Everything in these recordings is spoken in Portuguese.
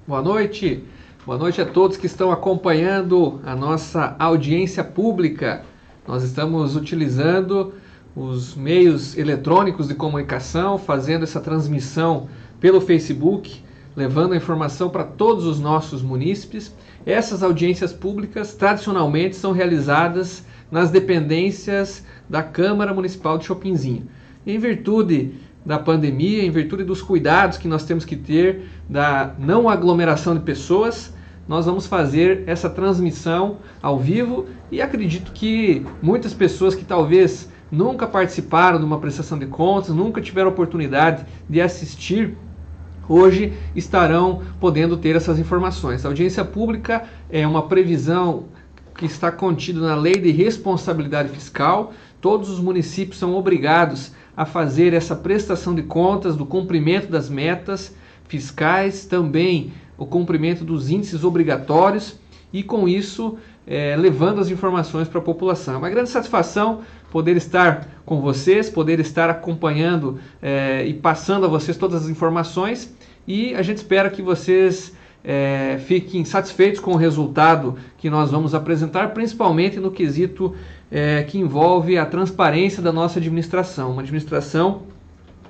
Boa noite a todos que estão acompanhando a nossa audiência pública. Nós estamos utilizando os meios eletrônicos de comunicação, fazendo essa transmissão pelo Facebook, levando a informação para todos os nossos munícipes. Essas audiências públicas tradicionalmente são realizadas nas dependências da Câmara Municipal de Chopinzinho. Em virtude da pandemia, em virtude dos cuidados que nós temos que ter da não aglomeração de pessoas, nós vamos fazer essa transmissão ao vivo e acredito que muitas pessoas que talvez nunca participaram de uma prestação de contas, nunca tiveram oportunidade de assistir, hoje estarão podendo ter essas informações. A audiência pública é uma previsão que está contida na Lei de Responsabilidade Fiscal. Todos os municípios são obrigados a fazer essa prestação de contas do cumprimento das metas fiscais, também o cumprimento dos índices obrigatórios e com isso levando as informações para a população. É uma grande satisfação poder estar com vocês, poder estar acompanhando e passando a vocês todas as informações e a gente espera que vocês fiquem satisfeitos com o resultado que nós vamos apresentar, principalmente no quesito que envolve a transparência da nossa administração. Uma administração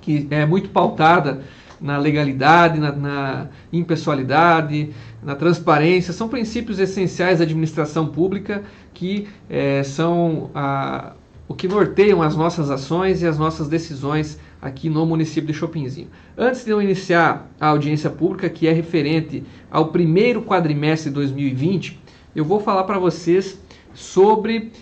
que é muito pautada na legalidade, na impessoalidade, na transparência. São princípios essenciais da administração pública que são o que norteiam as nossas ações e as nossas decisões aqui no município de Chopinzinho. Antes de eu iniciar a audiência pública, que é referente ao primeiro quadrimestre de 2020, eu vou falar para vocês sobre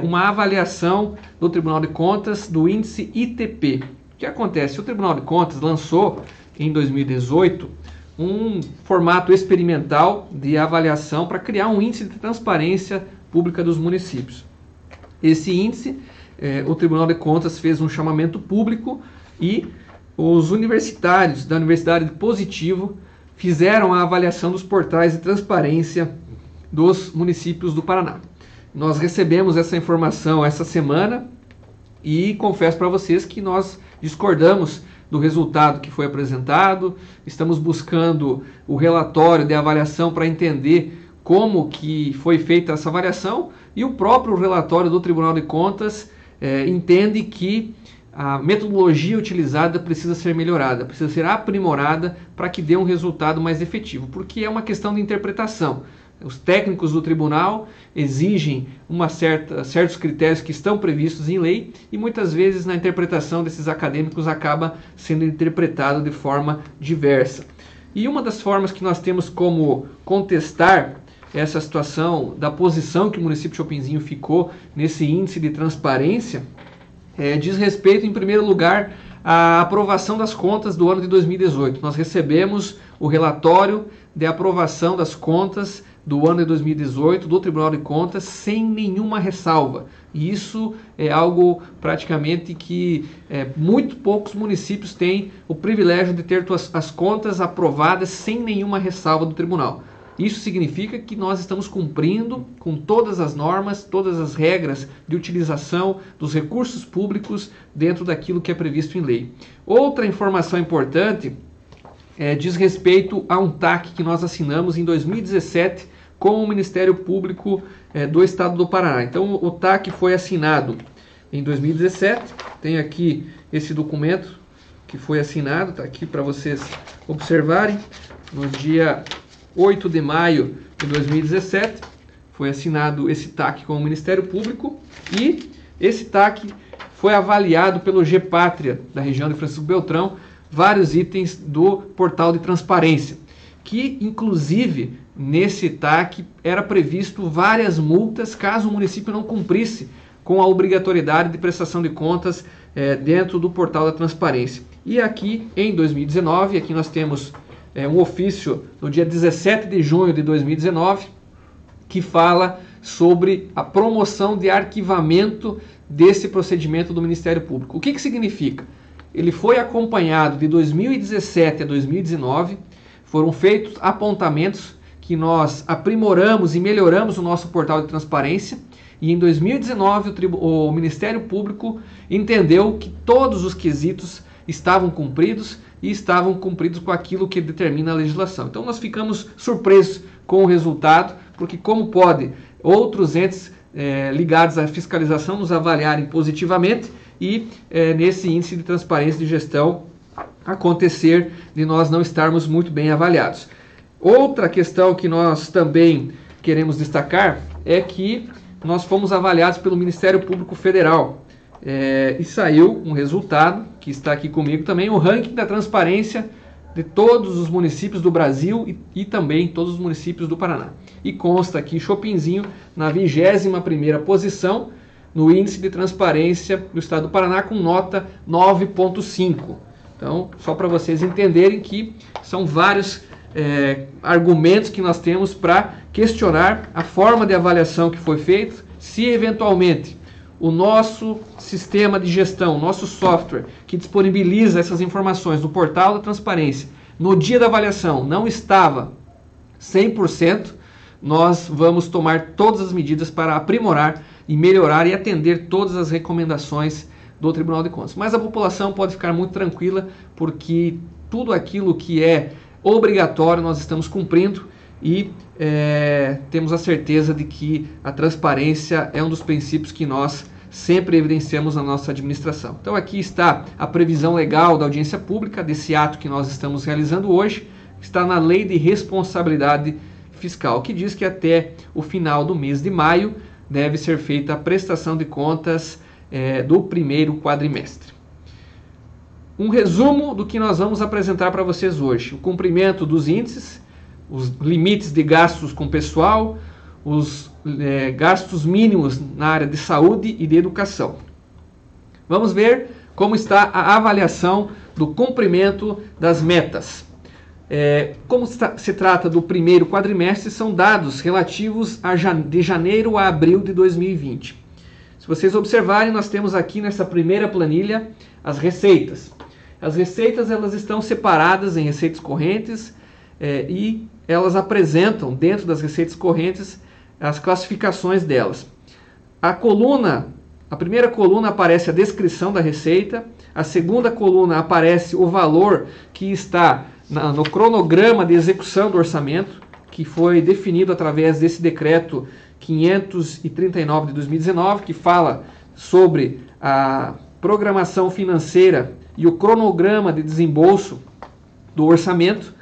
uma avaliação do Tribunal de Contas do índice ITP. O que acontece? O Tribunal de Contas lançou em 2018 um formato experimental de avaliação para criar um índice de transparência pública dos municípios. Esse índice, o Tribunal de Contas fez um chamamento público e os universitários da Universidade de Positivo fizeram a avaliação dos portais de transparência dos municípios do Paraná. Nós recebemos essa informação essa semana e confesso para vocês que nós discordamos do resultado que foi apresentado, estamos buscando o relatório de avaliação para entender como que foi feita essa avaliação e o próprio relatório do Tribunal de Contas entende que a metodologia utilizada precisa ser melhorada, precisa ser aprimorada para que dê um resultado mais efetivo, porque é uma questão de interpretação. Os técnicos do tribunal exigem certos critérios que estão previstos em lei e muitas vezes na interpretação desses acadêmicos acaba sendo interpretado de forma diversa. E uma das formas que nós temos como contestar essa situação da posição que o município de Chopinzinho ficou nesse índice de transparência diz respeito, em primeiro lugar, à aprovação das contas do ano de 2018. Nós recebemos o relatório de aprovação das contas do ano de 2018 do Tribunal de Contas sem nenhuma ressalva. E isso é algo praticamente que muito poucos municípios têm o privilégio de ter as contas aprovadas sem nenhuma ressalva do tribunal. Isso significa que nós estamos cumprindo com todas as normas, todas as regras de utilização dos recursos públicos dentro daquilo que é previsto em lei. Outra informação importante diz respeito a um TAC que nós assinamos em 2017 com o Ministério Público do Estado do Paraná. Então o TAC foi assinado em 2017, tem aqui esse documento que foi assinado, está aqui para vocês observarem, no dia 8 de maio de 2017, foi assinado esse TAC com o Ministério Público e esse TAC foi avaliado pelo GPátria da região de Francisco Beltrão, vários itens do portal de transparência, que inclusive nesse TAC era previsto várias multas caso o município não cumprisse com a obrigatoriedade de prestação de contas dentro do portal da transparência. E aqui em 2019, aqui nós temos um ofício no dia 17 de junho de 2019 que fala sobre a promoção de arquivamento desse procedimento do Ministério Público. O que significa? Ele foi acompanhado de 2017 a 2019, foram feitos apontamentos que nós aprimoramos e melhoramos o nosso portal de transparência e em 2019 o Ministério Público entendeu que todos os quesitos estavam cumpridos e estavam cumpridos com aquilo que determina a legislação. Então nós ficamos surpresos com o resultado, porque como pode outros entes ligados à fiscalização nos avaliarem positivamente e nesse índice de transparência de gestão acontecer de nós não estarmos muito bem avaliados. Outra questão que nós também queremos destacar é que nós fomos avaliados pelo Ministério Público Federal e saiu um resultado, que está aqui comigo também, o ranking da transparência de todos os municípios do Brasil e também todos os municípios do Paraná. E consta aqui Chopinzinho na 21ª posição no índice de transparência do estado do Paraná com nota 9.5. Então, só para vocês entenderem que são vários argumentos que nós temos para questionar a forma de avaliação que foi feita, se eventualmente o nosso sistema de gestão, nosso software que disponibiliza essas informações no portal da transparência, no dia da avaliação não estava 100%, nós vamos tomar todas as medidas para aprimorar e melhorar e atender todas as recomendações do Tribunal de Contas. Mas a população pode ficar muito tranquila, porque tudo aquilo que é obrigatório nós estamos cumprindo e temos a certeza de que a transparência é um dos princípios que nós sempre evidenciamos na nossa administração. Então aqui está a previsão legal da audiência pública desse ato que nós estamos realizando hoje, está na Lei de Responsabilidade Fiscal, que diz que até o final do mês de maio deve ser feita a prestação de contas do primeiro quadrimestre. Um resumo do que nós vamos apresentar para vocês hoje: o cumprimento dos índices, os limites de gastos com pessoal, os gastos mínimos na área de saúde e de educação. Vamos ver como está a avaliação do cumprimento das metas. Como se trata do primeiro quadrimestre, são dados relativos de janeiro a abril de 2020. Se vocês observarem, nós temos aqui nessa primeira planilha as receitas. As receitas elas estão separadas em receitas correntes e elas apresentam dentro das receitas correntes as classificações delas. A primeira coluna aparece a descrição da receita, a segunda coluna aparece o valor que está no cronograma de execução do orçamento, que foi definido através desse decreto 539 de 2019, que fala sobre a programação financeira e o cronograma de desembolso do orçamento,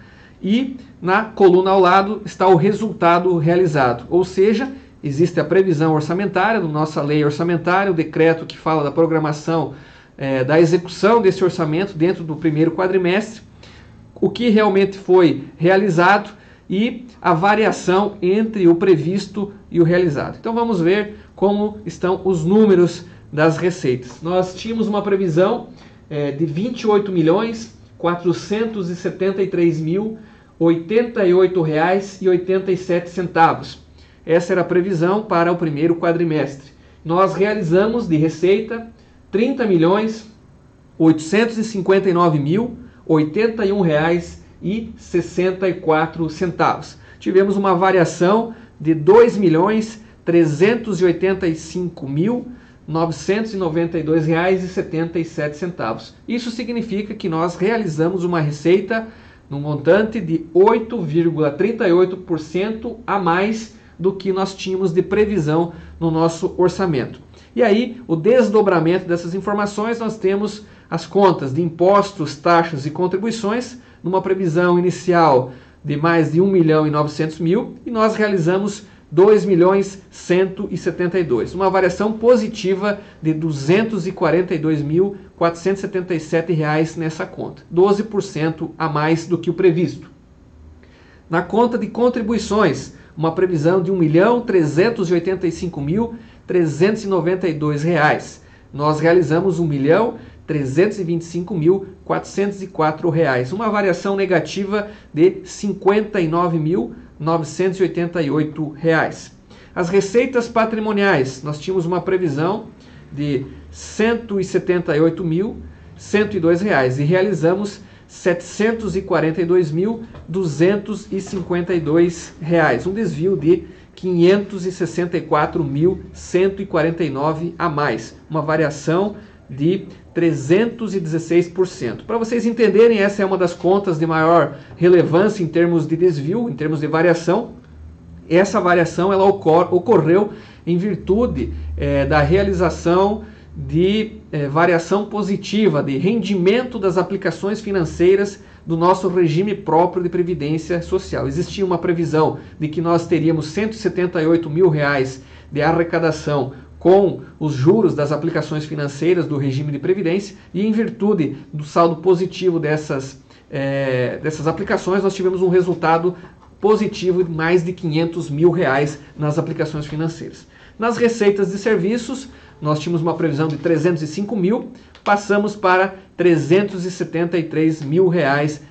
e na coluna ao lado está o resultado realizado, ou seja, existe a previsão orçamentária, da nossa lei orçamentária, o decreto que fala da programação da execução desse orçamento dentro do primeiro quadrimestre, o que realmente foi realizado e a variação entre o previsto e o realizado. Então vamos ver como estão os números das receitas. Nós tínhamos uma previsão de R$ 28.473.088,87. Essa era a previsão para o primeiro quadrimestre. Nós realizamos de receita R$ 30.859.081,64. Tivemos uma variação de R$ 2.385.992,77. Isso significa que nós realizamos uma receita no montante de 8,38% a mais do que nós tínhamos de previsão no nosso orçamento. E aí, o desdobramento dessas informações, nós temos as contas de impostos, taxas e contribuições, numa previsão inicial de mais de R$ 1.900.000, e nós realizamos R$ 2.172.000, uma variação positiva de R$ 242.477 nessa conta, 12% a mais do que o previsto. Na conta de contribuições, uma previsão de R$ 1.385.392. Nós realizamos R$ 1.325.404, uma variação negativa de R$ 59.988. As receitas patrimoniais, nós tínhamos uma previsão de R$ 178.102 e realizamos R$ 742.252, um desvio de R$ 564.149 a mais, uma variação de 316%. Para vocês entenderem, essa é uma das contas de maior relevância em termos de desvio, em termos de variação. Essa variação ela ocorreu em virtude da realização de variação positiva, de rendimento das aplicações financeiras do nosso regime próprio de previdência social. Existia uma previsão de que nós teríamos R$178 mil de arrecadação com os juros das aplicações financeiras do regime de previdência, e em virtude do saldo positivo dessas aplicações, nós tivemos um resultado positivo de mais de R$500 mil nas aplicações financeiras. Nas receitas de serviços, nós tínhamos uma previsão de 305 mil, passamos para 373 mil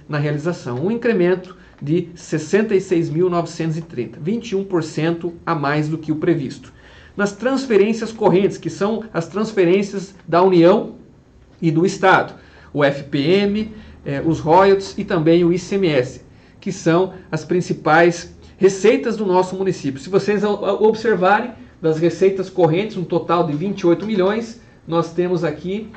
na realização, um incremento de 66.930, 21% a mais do que o previsto. Nas transferências correntes, que são as transferências da União e do Estado, o FPM, os royalties e também o ICMS, que são as principais receitas do nosso município. Se vocês observarem, das receitas correntes, um total de 28 milhões, nós temos aqui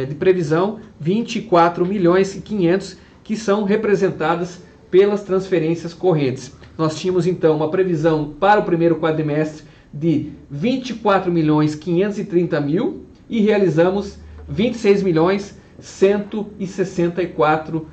de previsão 24 milhões e 500 que são representadas pelas transferências correntes. Nós tínhamos então uma previsão para o primeiro quadrimestre de 24 milhões 530 mil e realizamos 26 milhões 164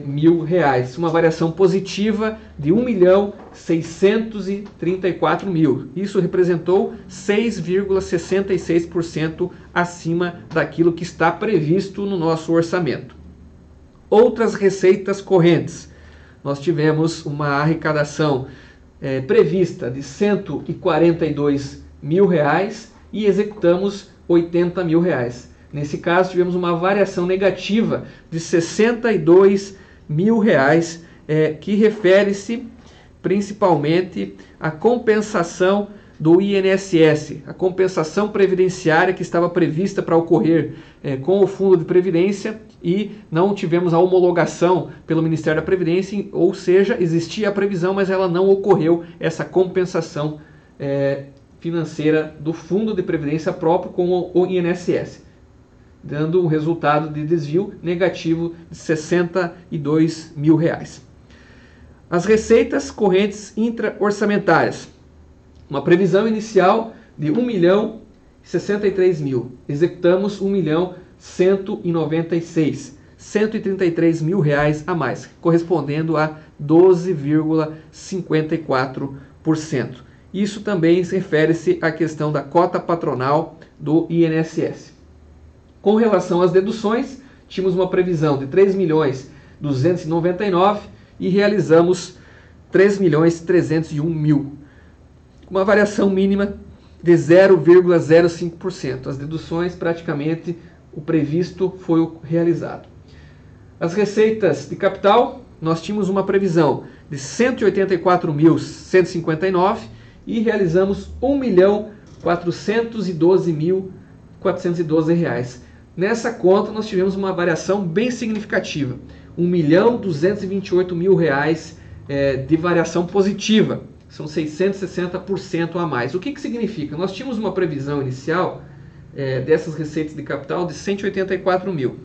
mil reais, uma variação positiva de 1.634.000. Isso representou 6,66% acima daquilo que está previsto no nosso orçamento. Outras receitas correntes. Nós tivemos uma arrecadação prevista de 142 mil reais e executamos 80 mil reais. Nesse caso, tivemos uma variação negativa de 62 mil reais, que refere-se principalmente à compensação do INSS, a compensação previdenciária que estava prevista para ocorrer com o Fundo de Previdência e não tivemos a homologação pelo Ministério da Previdência, ou seja, existia a previsão, mas ela não ocorreu, essa compensação financeira do Fundo de Previdência próprio com o INSS. Dando um resultado de desvio negativo de 62 mil reais. As receitas correntes intra-orçamentárias. Uma previsão inicial de 1.063.000. Executamos 1.196.000. 133 mil reais a mais, correspondendo a 12,54%. Isso também refere-se à questão da cota patronal do INSS. Com relação às deduções, tínhamos uma previsão de 3.299.000 e realizamos 3.301.000, uma variação mínima de 0,05%. As deduções, praticamente, o previsto foi o realizado. As receitas de capital, nós tínhamos uma previsão de 184.159 e realizamos R$ 1.412.412. Nessa conta, nós tivemos uma variação bem significativa, R$ 1.228.000 de variação positiva, são 660% a mais. O que significa? Nós tínhamos uma previsão inicial dessas receitas de capital de 184 mil.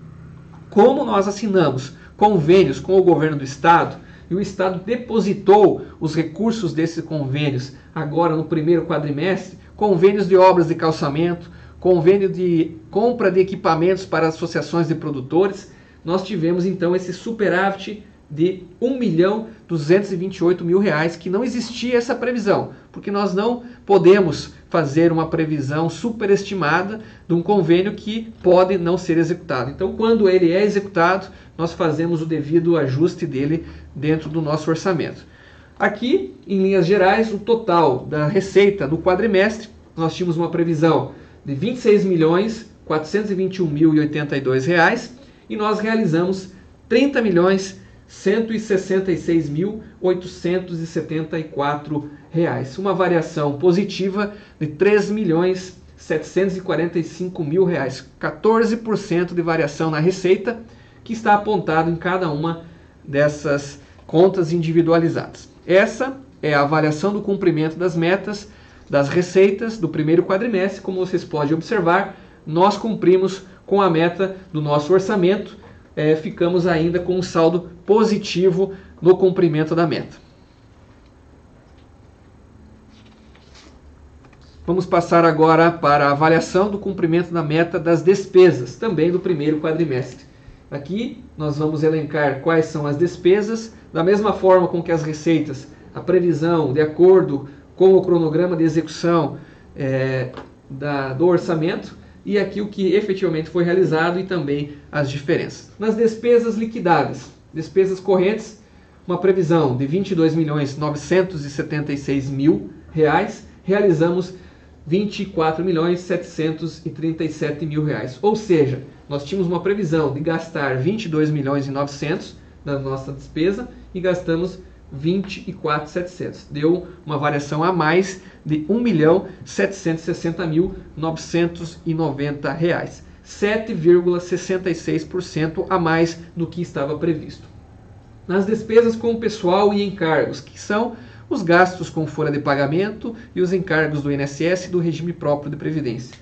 Como nós assinamos convênios com o governo do Estado, e o Estado depositou os recursos desses convênios agora no primeiro quadrimestre, convênios de obras de calçamento, convênio de compra de equipamentos para associações de produtores, nós tivemos então esse superávit de R$ 1.228.000, que não existia essa previsão, porque nós não podemos fazer uma previsão superestimada de um convênio que pode não ser executado. Então, quando ele é executado, nós fazemos o devido ajuste dele dentro do nosso orçamento. Aqui, em linhas gerais, o total da receita do quadrimestre, nós tínhamos uma previsão de R$ 26.421.082 e nós realizamos R$ 30.166.874, uma variação positiva de R$ 3.745.000, 14% de variação na receita, que está apontado em cada uma dessas contas individualizadas. Essa é a avaliação do cumprimento das metas das receitas do primeiro quadrimestre. Como vocês podem observar, nós cumprimos com a meta do nosso orçamento, ficamos ainda com um saldo positivo no cumprimento da meta. Vamos passar agora para a avaliação do cumprimento da meta das despesas, também do primeiro quadrimestre. Aqui nós vamos elencar quais são as despesas, da mesma forma com que as receitas, a previsão de acordo com o cronograma de execução do orçamento, e aqui o que efetivamente foi realizado e também as diferenças. Nas despesas liquidadas, despesas correntes, uma previsão de R$ 22.976.000, realizamos R$ 24.737.000, ou seja, nós tínhamos uma previsão de gastar 22.900.000 da nossa despesa e gastamos 24.700. Deu uma variação a mais de R$ 1.760.990, 7,66% a mais do que estava previsto. Nas despesas com pessoal e encargos, que são os gastos com folha de pagamento e os encargos do INSS e do regime próprio de previdência.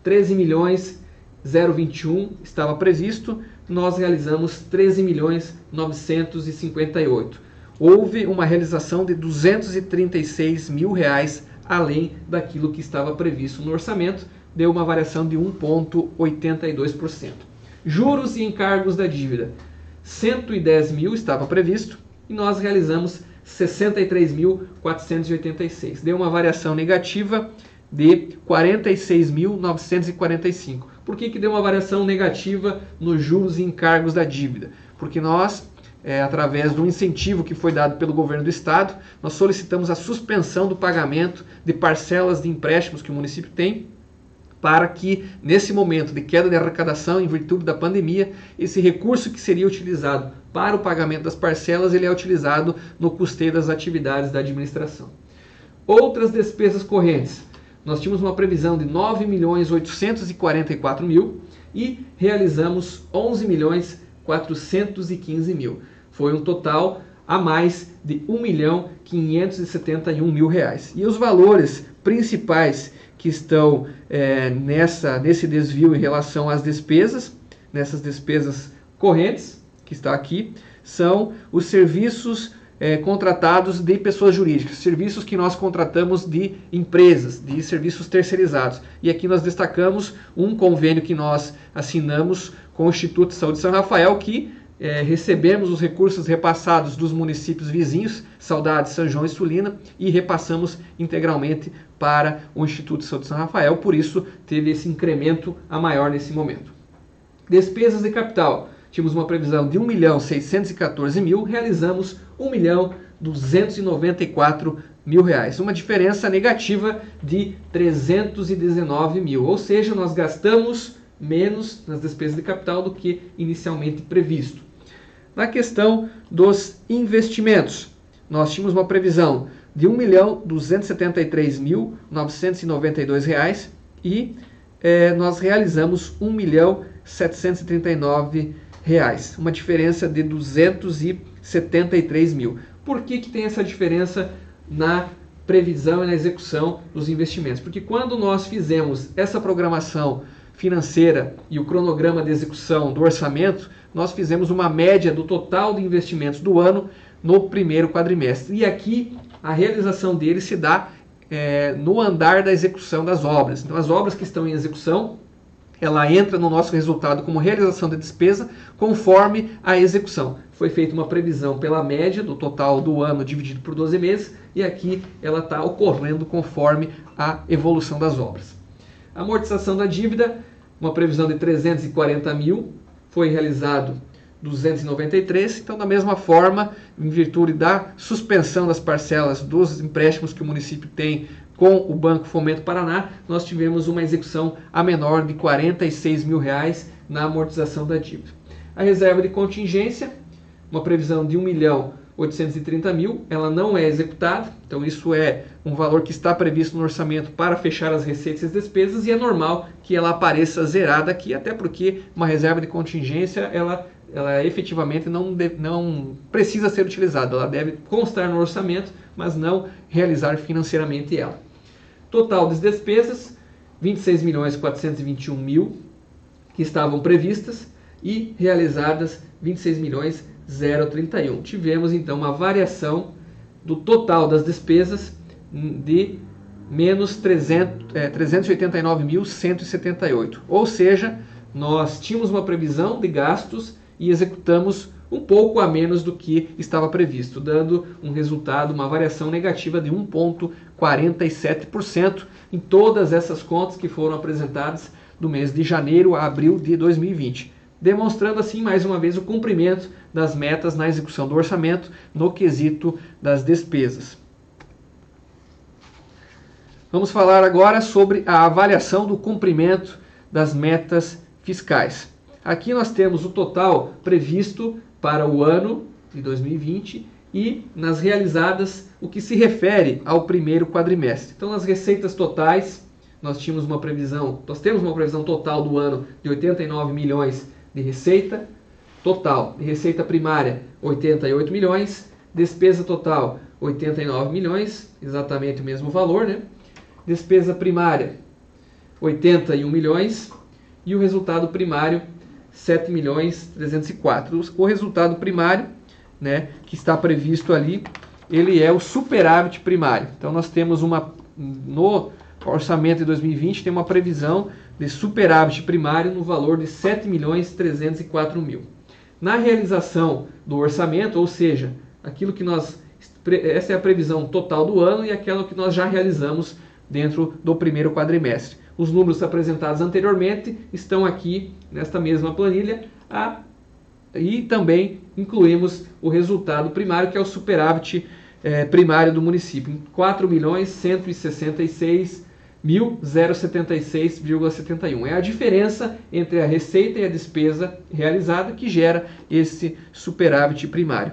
13.021 estava previsto, nós realizamos 13.958. Houve uma realização de R$ 236.000 além daquilo que estava previsto no orçamento, deu uma variação de 1,82%. Juros e encargos da dívida, 110.000 estava previsto e nós realizamos 63.486. Deu uma variação negativa de 46.945. Por que deu uma variação negativa nos juros e encargos da dívida? Porque nós, através do incentivo que foi dado pelo governo do estado, nós solicitamos a suspensão do pagamento de parcelas de empréstimos que o município tem, para que, nesse momento de queda de arrecadação em virtude da pandemia, esse recurso que seria utilizado para o pagamento das parcelas, ele é utilizado no custeio das atividades da administração. Outras despesas correntes. Nós tínhamos uma previsão de R$ 9.844.000 e realizamos R$ 11.415.000. Foi um total a mais de R$ 1.571.000. E os valores principais que estão nesse desvio em relação às despesas, nessas despesas correntes, que está aqui, são os serviços contratados de pessoas jurídicas, serviços que nós contratamos de empresas, de serviços terceirizados. E aqui nós destacamos um convênio que nós assinamos com o Instituto de Saúde de São Rafael, que recebemos os recursos repassados dos municípios vizinhos, Saudade, São João e Sulina, e repassamos integralmente para o Instituto de Saúde de São Rafael, por isso teve esse incremento a maior nesse momento. Despesas de capital, tínhamos uma previsão de R$ 1.614.000, realizamos R$ 1.294.000, uma diferença negativa de R$ 319.000, ou seja, nós gastamos menos nas despesas de capital do que inicialmente previsto. Na questão dos investimentos, nós tínhamos uma previsão de R$ 1.273.992 e nós realizamos R$ 1.739.000, uma diferença de R$ 273.000. Por que tem essa diferença na previsão e na execução dos investimentos? Porque quando nós fizemos essa programação financeira e o cronograma de execução do orçamento, nós fizemos uma média do total de investimentos do ano no primeiro quadrimestre. E aqui a realização dele se dá no andar da execução das obras. Então as obras que estão em execução, ela entra no nosso resultado como realização da despesa conforme a execução. Foi feita uma previsão pela média do total do ano dividido por 12 meses e aqui ela está ocorrendo conforme a evolução das obras. Amortização da dívida, uma previsão de 340.000, foi realizado 293, então da mesma forma, em virtude da suspensão das parcelas dos empréstimos que o município tem com o Banco Fomento Paraná, nós tivemos uma execução a menor de R$ 46.000 na amortização da dívida. A reserva de contingência, uma previsão de R$ 1.830.000, ela não é executada, então isso é um valor que está previsto no orçamento para fechar as receitas e as despesas, e é normal que ela apareça zerada aqui, até porque uma reserva de contingência, ela efetivamente não precisa ser utilizada, ela deve constar no orçamento, mas não realizar financeiramente ela. Total das despesas, R$ 26.421.000, que estavam previstas e realizadas 26.031. Tivemos então uma variação do total das despesas de menos 389.178. Ou seja, nós tínhamos uma previsão de gastos e executamos um pouco a menos do que estava previsto, dando um resultado, uma variação negativa de 1,47% em todas essas contas que foram apresentadas do mês de janeiro a abril de 2020, demonstrando assim mais uma vez o cumprimento das metas na execução do orçamento no quesito das despesas. Vamos falar agora sobre a avaliação do cumprimento das metas fiscais. Aqui nós temos o total previsto para o ano de 2020 e nas realizadas o que se refere ao primeiro quadrimestre. Então, nas receitas totais, nós temos uma previsão total do ano de 89 milhões de receita total. De receita primária, 88 milhões, despesa total, 89 milhões, exatamente o mesmo valor, né? Despesa primária, 81 milhões e o resultado primário, 7.304. O resultado primário, né, que está previsto ali, ele é o superávit primário. Então nós temos no orçamento de 2020 tem uma previsão de superávit primário no valor de 7.304.000. Na realização do orçamento, ou seja, aquilo que essa é a previsão total do ano e aquela que nós já realizamos dentro do primeiro quadrimestre. Os números apresentados anteriormente estão aqui nesta mesma planilha e também incluímos o resultado primário, que é o superávit primário do município, em 4.166.076,71. É a diferença entre a receita e a despesa realizada que gera esse superávit primário.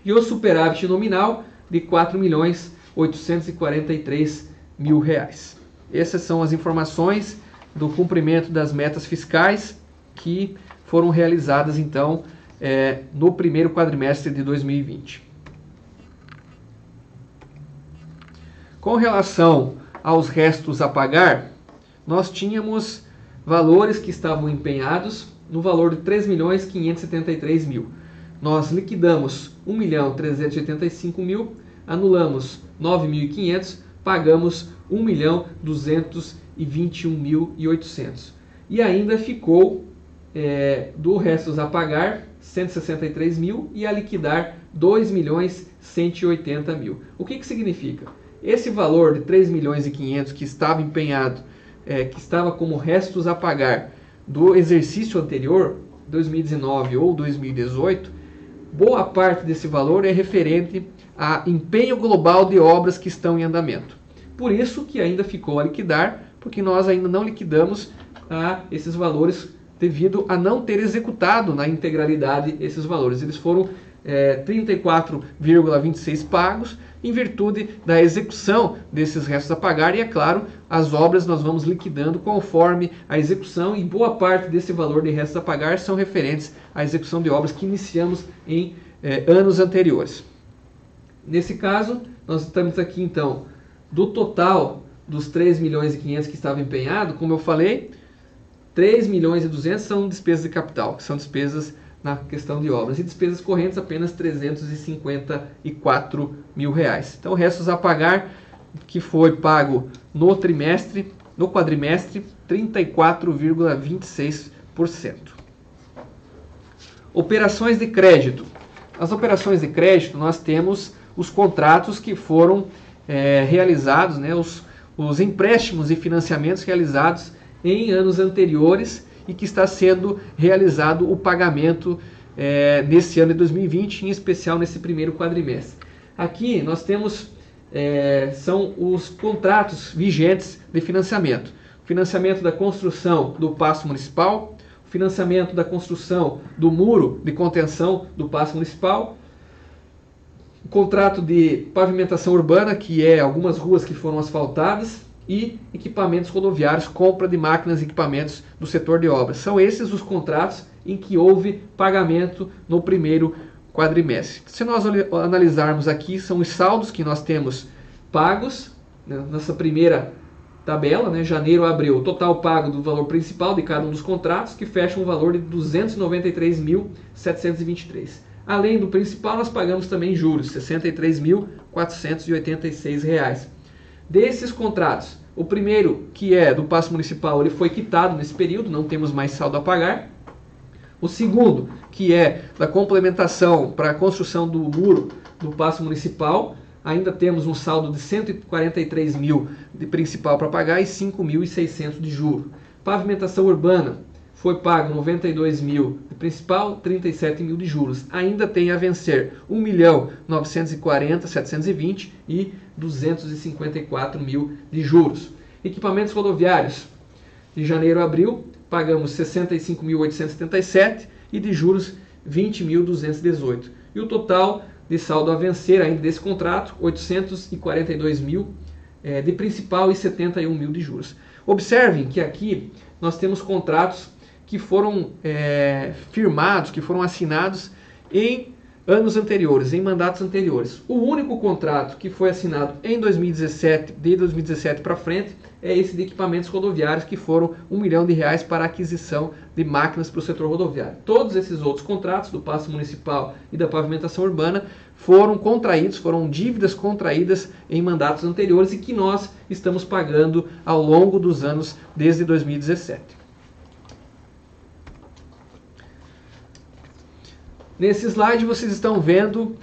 E o superávit nominal de R$ 4.843.000. Essas são as informações do cumprimento das metas fiscais que foram realizadas, então, no primeiro quadrimestre de 2020. Com relação aos restos a pagar, nós tínhamos valores que estavam empenhados no valor de R$ 3.573.000. Nós liquidamos R$ 1.385.000, anulamos R$ 9.500, pagamos R$ 1.221.800. E ainda ficou do restos a pagar R$ 163.000 e a liquidar R$ 2.180.000. O que significa? Esse valor de R$ 3.500.000 que estava empenhado, que estava como restos a pagar do exercício anterior, 2019 ou 2018, boa parte desse valor é referente a empenho global de obras que estão em andamento. Por isso que ainda ficou a liquidar, porque nós ainda não liquidamos esses valores devido a não ter executado na integralidade esses valores. Eles foram 34,26 pagos em virtude da execução desses restos a pagar e, é claro, as obras nós vamos liquidando conforme a execução e boa parte desse valor de restos a pagar são referentes à execução de obras que iniciamos em anos anteriores. Nesse caso, nós estamos aqui então do total dos 3.500.000 que estava empenhado, como eu falei, 3.200.000 são despesas de capital, que são despesas na questão de obras, e despesas correntes apenas R$ 354.000. Então, restos a pagar que foi pago no quadrimestre, 34,26%. Operações de crédito. As operações de crédito, nós temos os contratos que foram realizados, né, os empréstimos e financiamentos realizados em anos anteriores e que está sendo realizado o pagamento nesse ano de 2020, em especial nesse primeiro quadrimestre. Aqui nós temos, são os contratos vigentes de financiamento. Financiamento da construção do Paço Municipal, financiamento da construção do muro de contenção do Paço Municipal, contrato de pavimentação urbana, que é algumas ruas que foram asfaltadas, e equipamentos rodoviários, compra de máquinas e equipamentos do setor de obras. São esses os contratos em que houve pagamento no primeiro quadrimestre. Se nós analisarmos aqui, são os saldos que nós temos pagos, né, nessa primeira tabela, né, janeiro a abril, total pago do valor principal de cada um dos contratos, que fecha um valor de R$ 293.723. Além do principal, nós pagamos também juros, R$ 63.486. Desses contratos, o primeiro, que é do passo municipal, ele foi quitado nesse período, não temos mais saldo a pagar. O segundo, que é da complementação para a construção do muro do passo municipal, ainda temos um saldo de 143 mil de principal para pagar e 5.600 de juro. Pavimentação urbana, foi pago 92 mil de principal, 37 mil de juros. Ainda tem a vencer 1.940.720 e 254 mil de juros. Equipamentos rodoviários, de janeiro a abril, pagamos 65.877 e de juros 20.218. E o total de saldo a vencer ainda desse contrato, 842 mil de principal e 71 mil de juros. Observem que aqui nós temos contratos que foram firmados, que foram assinados em anos anteriores, em mandatos anteriores. O único contrato que foi assinado em 2017, de 2017 para frente, é esse de equipamentos rodoviários, que foram R$ 1 milhão para a aquisição de máquinas para o setor rodoviário. Todos esses outros contratos, do passo municipal e da pavimentação urbana, foram contraídos, foram dívidas contraídas em mandatos anteriores e que nós estamos pagando ao longo dos anos desde 2017. Nesse slide vocês estão vendo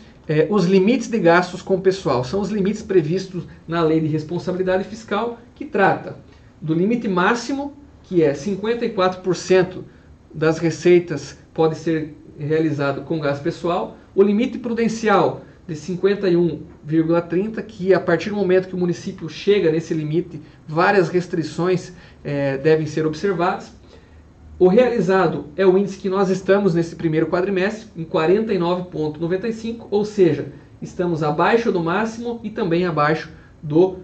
os limites de gastos com o pessoal. São os limites previstos na Lei de Responsabilidade Fiscal, que trata do limite máximo, que é 54% das receitas pode ser realizado com gasto pessoal, o limite prudencial de 51,30%, que a partir do momento que o município chega nesse limite, várias restrições devem ser observadas. O realizado é o índice que nós estamos nesse primeiro quadrimestre, em 49,95, ou seja, estamos abaixo do máximo e também abaixo do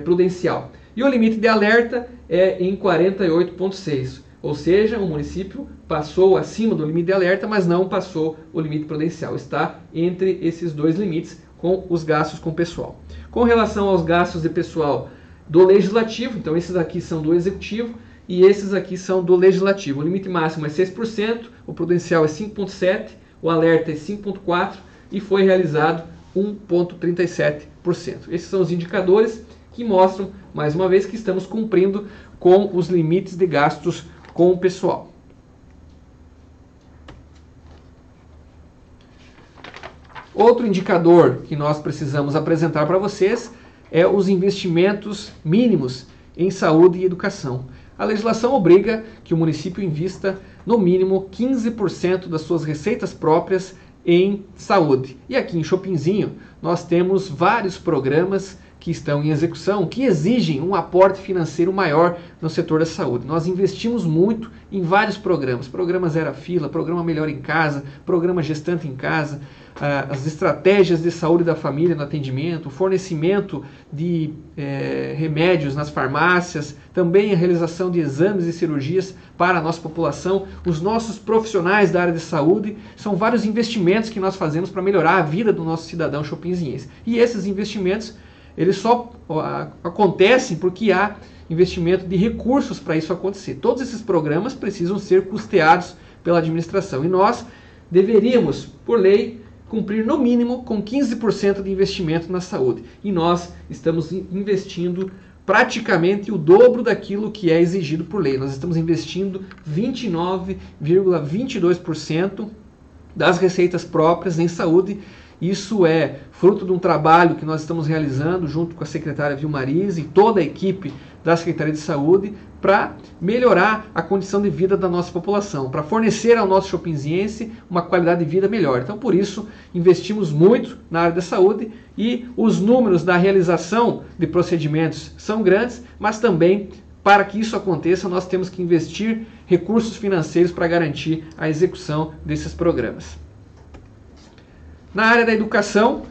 prudencial. E o limite de alerta é em 48,6, ou seja, o município passou acima do limite de alerta, mas não passou o limite prudencial. Está entre esses dois limites com os gastos com pessoal. Com relação aos gastos de pessoal do Legislativo, então esses aqui são do Executivo, e esses aqui são do Legislativo. O limite máximo é 6%, o prudencial é 5,7%, o alerta é 5,4% e foi realizado 1,37%. Esses são os indicadores que mostram, mais uma vez, que estamos cumprindo com os limites de gastos com o pessoal. Outro indicador que nós precisamos apresentar para vocês é os investimentos mínimos em saúde e educação. A legislação obriga que o município invista no mínimo 15% das suas receitas próprias em saúde. E aqui em Chopinzinho nós temos vários programas que estão em execução, que exigem um aporte financeiro maior no setor da saúde. Nós investimos muito em vários programas, programa Zero Fila, programa Melhor em Casa, programa Gestante em Casa, as estratégias de saúde da família no atendimento, o fornecimento de remédios nas farmácias, também a realização de exames e cirurgias para a nossa população, os nossos profissionais da área de saúde. São vários investimentos que nós fazemos para melhorar a vida do nosso cidadão chopinziense. E esses investimentos, eles só acontecem porque há investimento de recursos para isso acontecer. Todos esses programas precisam ser custeados pela administração e nós deveríamos, por lei, cumprir no mínimo com 15% de investimento na saúde. E nós estamos investindo praticamente o dobro daquilo que é exigido por lei. Nós estamos investindo 29,22% das receitas próprias em saúde. Isso é fruto de um trabalho que nós estamos realizando junto com a secretária Vilmarise e toda a equipe da Secretaria de Saúde para melhorar a condição de vida da nossa população, para fornecer ao nosso chopinziense uma qualidade de vida melhor. Então, por isso, investimos muito na área da saúde e os números da realização de procedimentos são grandes, mas também, para que isso aconteça, nós temos que investir recursos financeiros para garantir a execução desses programas. Na área da educação,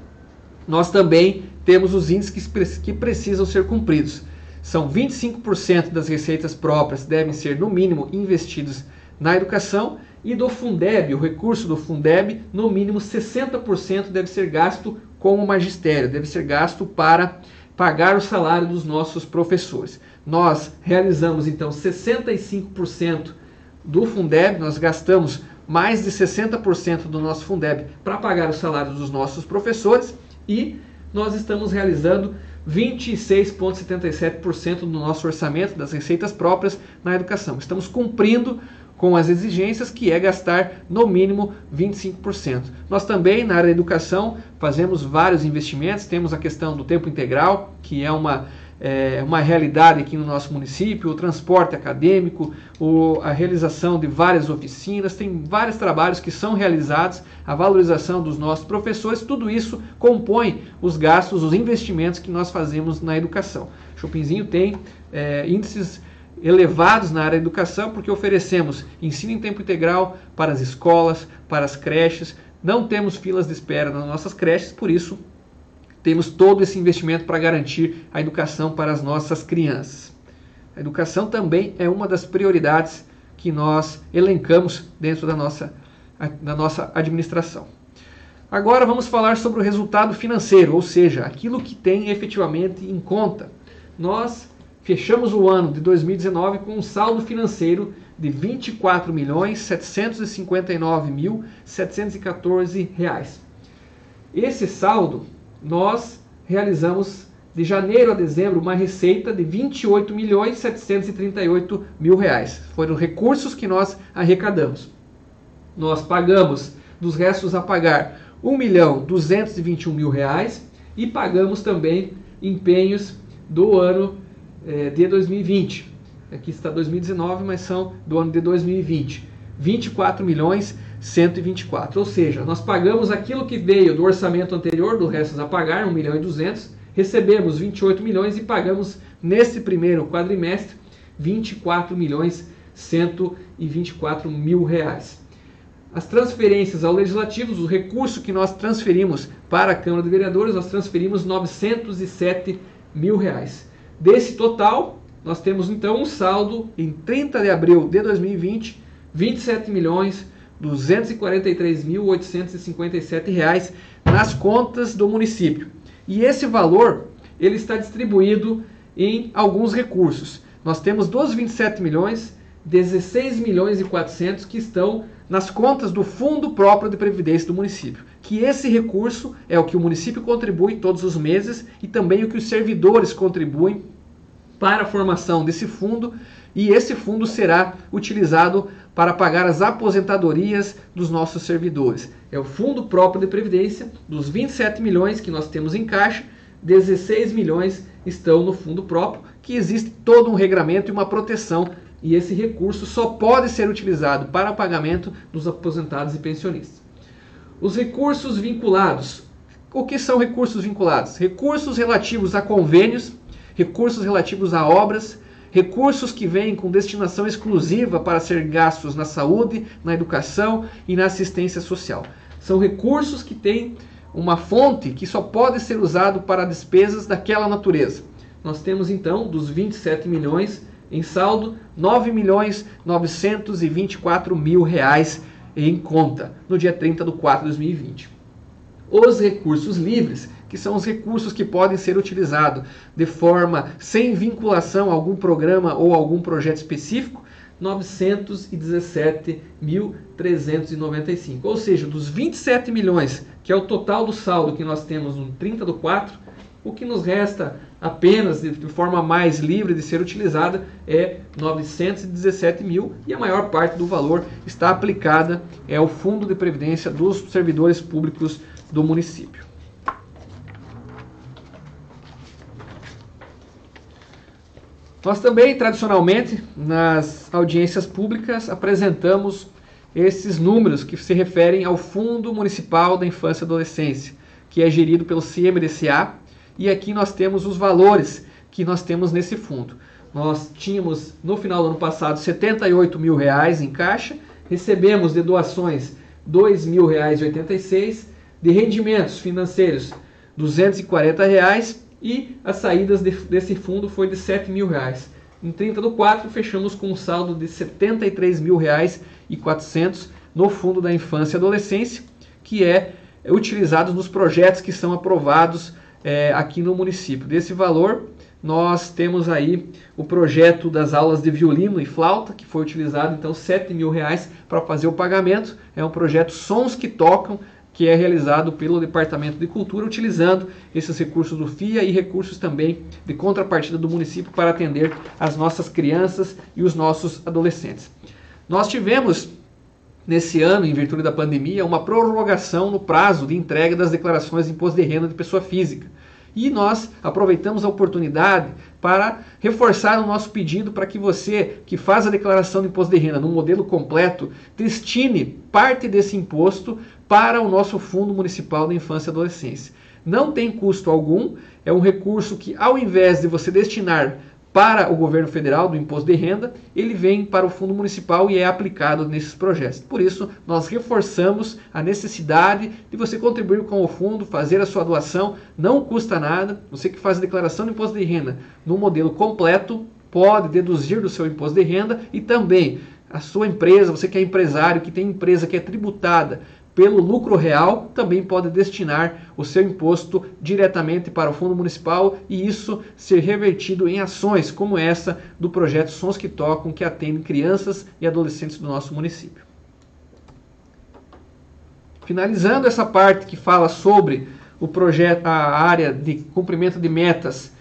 nós também temos os índices que precisam ser cumpridos. São 25% das receitas próprias devem ser, no mínimo, investidos na educação e do Fundeb, o recurso do Fundeb, no mínimo 60% deve ser gasto com o magistério, deve ser gasto para pagar o salário dos nossos professores. Nós realizamos então 65% do Fundeb, nós gastamos mais de 60% do nosso Fundeb para pagar o salário dos nossos professores e nós estamos realizando 26,77% do nosso orçamento das receitas próprias na educação. Estamos cumprindo com as exigências, que é gastar no mínimo 25%. Nós também, na área da educação, fazemos vários investimentos, temos a questão do tempo integral, que é uma realidade aqui no nosso município, o transporte acadêmico, a realização de várias oficinas, tem vários trabalhos que são realizados, a valorização dos nossos professores, tudo isso compõe os gastos, os investimentos que nós fazemos na educação. Chopinzinho tem índices elevados na área da educação, porque oferecemos ensino em tempo integral para as escolas, para as creches, não temos filas de espera nas nossas creches, por isso temos todo esse investimento para garantir a educação para as nossas crianças. A educação também é uma das prioridades que nós elencamos dentro da nossa administração. Agora vamos falar sobre o resultado financeiro, ou seja, aquilo que tem efetivamente em conta. Nós fechamos o ano de 2019 com um saldo financeiro de R$ 24.759.714. Esse saldo, nós realizamos de janeiro a dezembro uma receita de R$ 28.738.000. Foram recursos que nós arrecadamos. Nós pagamos, dos restos a pagar, R$ 1.221.000 e pagamos também empenhos do ano de 2020. Aqui está 2019, mas são do ano de 2020. R$ 24.124.000. Ou seja, nós pagamos aquilo que veio do orçamento anterior, do restos a pagar, R$ 1.200.000, recebemos 28 milhões e pagamos nesse primeiro quadrimestre R$ 24.124.000. As transferências ao Legislativo, o recurso que nós transferimos para a Câmara de Vereadores, nós transferimos R$ 907.000. Desse total, nós temos então um saldo em 30 de abril de 2020, R$ 27.243.857 nas contas do município. E esse valor, ele está distribuído em alguns recursos. Nós temos dos 27 milhões, 16.400.000 que estão nas contas do Fundo Próprio de Previdência do município. Que esse recurso é o que o município contribui todos os meses e também o que os servidores contribuem para a formação desse fundo, e esse fundo será utilizado para pagar as aposentadorias dos nossos servidores. É o Fundo Próprio de Previdência, dos 27 milhões que nós temos em caixa, 16 milhões estão no Fundo Próprio, que existe todo um regramento e uma proteção, e esse recurso só pode ser utilizado para o pagamento dos aposentados e pensionistas. Os recursos vinculados. O que são recursos vinculados? Recursos relativos a convênios, recursos relativos a obras, recursos que vêm com destinação exclusiva para ser gastos na saúde, na educação e na assistência social. São recursos que têm uma fonte que só pode ser usado para despesas daquela natureza. Nós temos então, dos 27 milhões em saldo, R$ 9.924.000 em conta, no dia 30/4 de 2020. Os recursos livres, que são os recursos que podem ser utilizados de forma sem vinculação a algum programa ou algum projeto específico, 917.395. Ou seja, dos 27 milhões, que é o total do saldo que nós temos no 30/4, o que nos resta apenas de forma mais livre de ser utilizada é 917 mil, e a maior parte do valor está aplicada ao Fundo de Previdência dos servidores públicos do município. Nós também, tradicionalmente, nas audiências públicas, apresentamos esses números que se referem ao Fundo Municipal da Infância e Adolescência, que é gerido pelo CMDCA, e aqui nós temos os valores que nós temos nesse fundo. Nós tínhamos, no final do ano passado, R$ 78 mil em caixa, recebemos de doações R$ 2.086, de rendimentos financeiros R$ 240, e as saídas desse fundo foi de R$ 7 mil. Em 30/4 fechamos com um saldo de R$ 73.400 no Fundo da Infância e Adolescência, que é utilizado nos projetos que são aprovados aqui no município. Desse valor, nós temos aí o projeto das aulas de violino e flauta, que foi utilizado então R$7.000 para fazer o pagamento. É um projeto Sons que Tocam, que é realizado pelo Departamento de Cultura, utilizando esses recursos do FIA e recursos também de contrapartida do município para atender as nossas crianças e os nossos adolescentes. Nós tivemos, nesse ano, em virtude da pandemia, uma prorrogação no prazo de entrega das declarações de imposto de renda de pessoa física. E nós aproveitamos a oportunidade para reforçar o nosso pedido para que você, que faz a declaração de imposto de renda no modelo completo, destine parte desse imposto para o nosso Fundo Municipal da Infância e Adolescência. Não tem custo algum, é um recurso que, ao invés de você destinar para o governo federal do imposto de renda, ele vem para o fundo municipal e é aplicado nesses projetos. Por isso, nós reforçamos a necessidade de você contribuir com o fundo, fazer a sua doação, não custa nada. Você que faz a declaração de imposto de renda no modelo completo, pode deduzir do seu imposto de renda e também a sua empresa, você que é empresário, que tem empresa que é tributada pelo lucro real, também pode destinar o seu imposto diretamente para o Fundo Municipal e isso ser revertido em ações como essa do projeto Sons que Tocam, que atende crianças e adolescentes do nosso município. Finalizando essa parte que fala sobre o projeto, a área de cumprimento de metas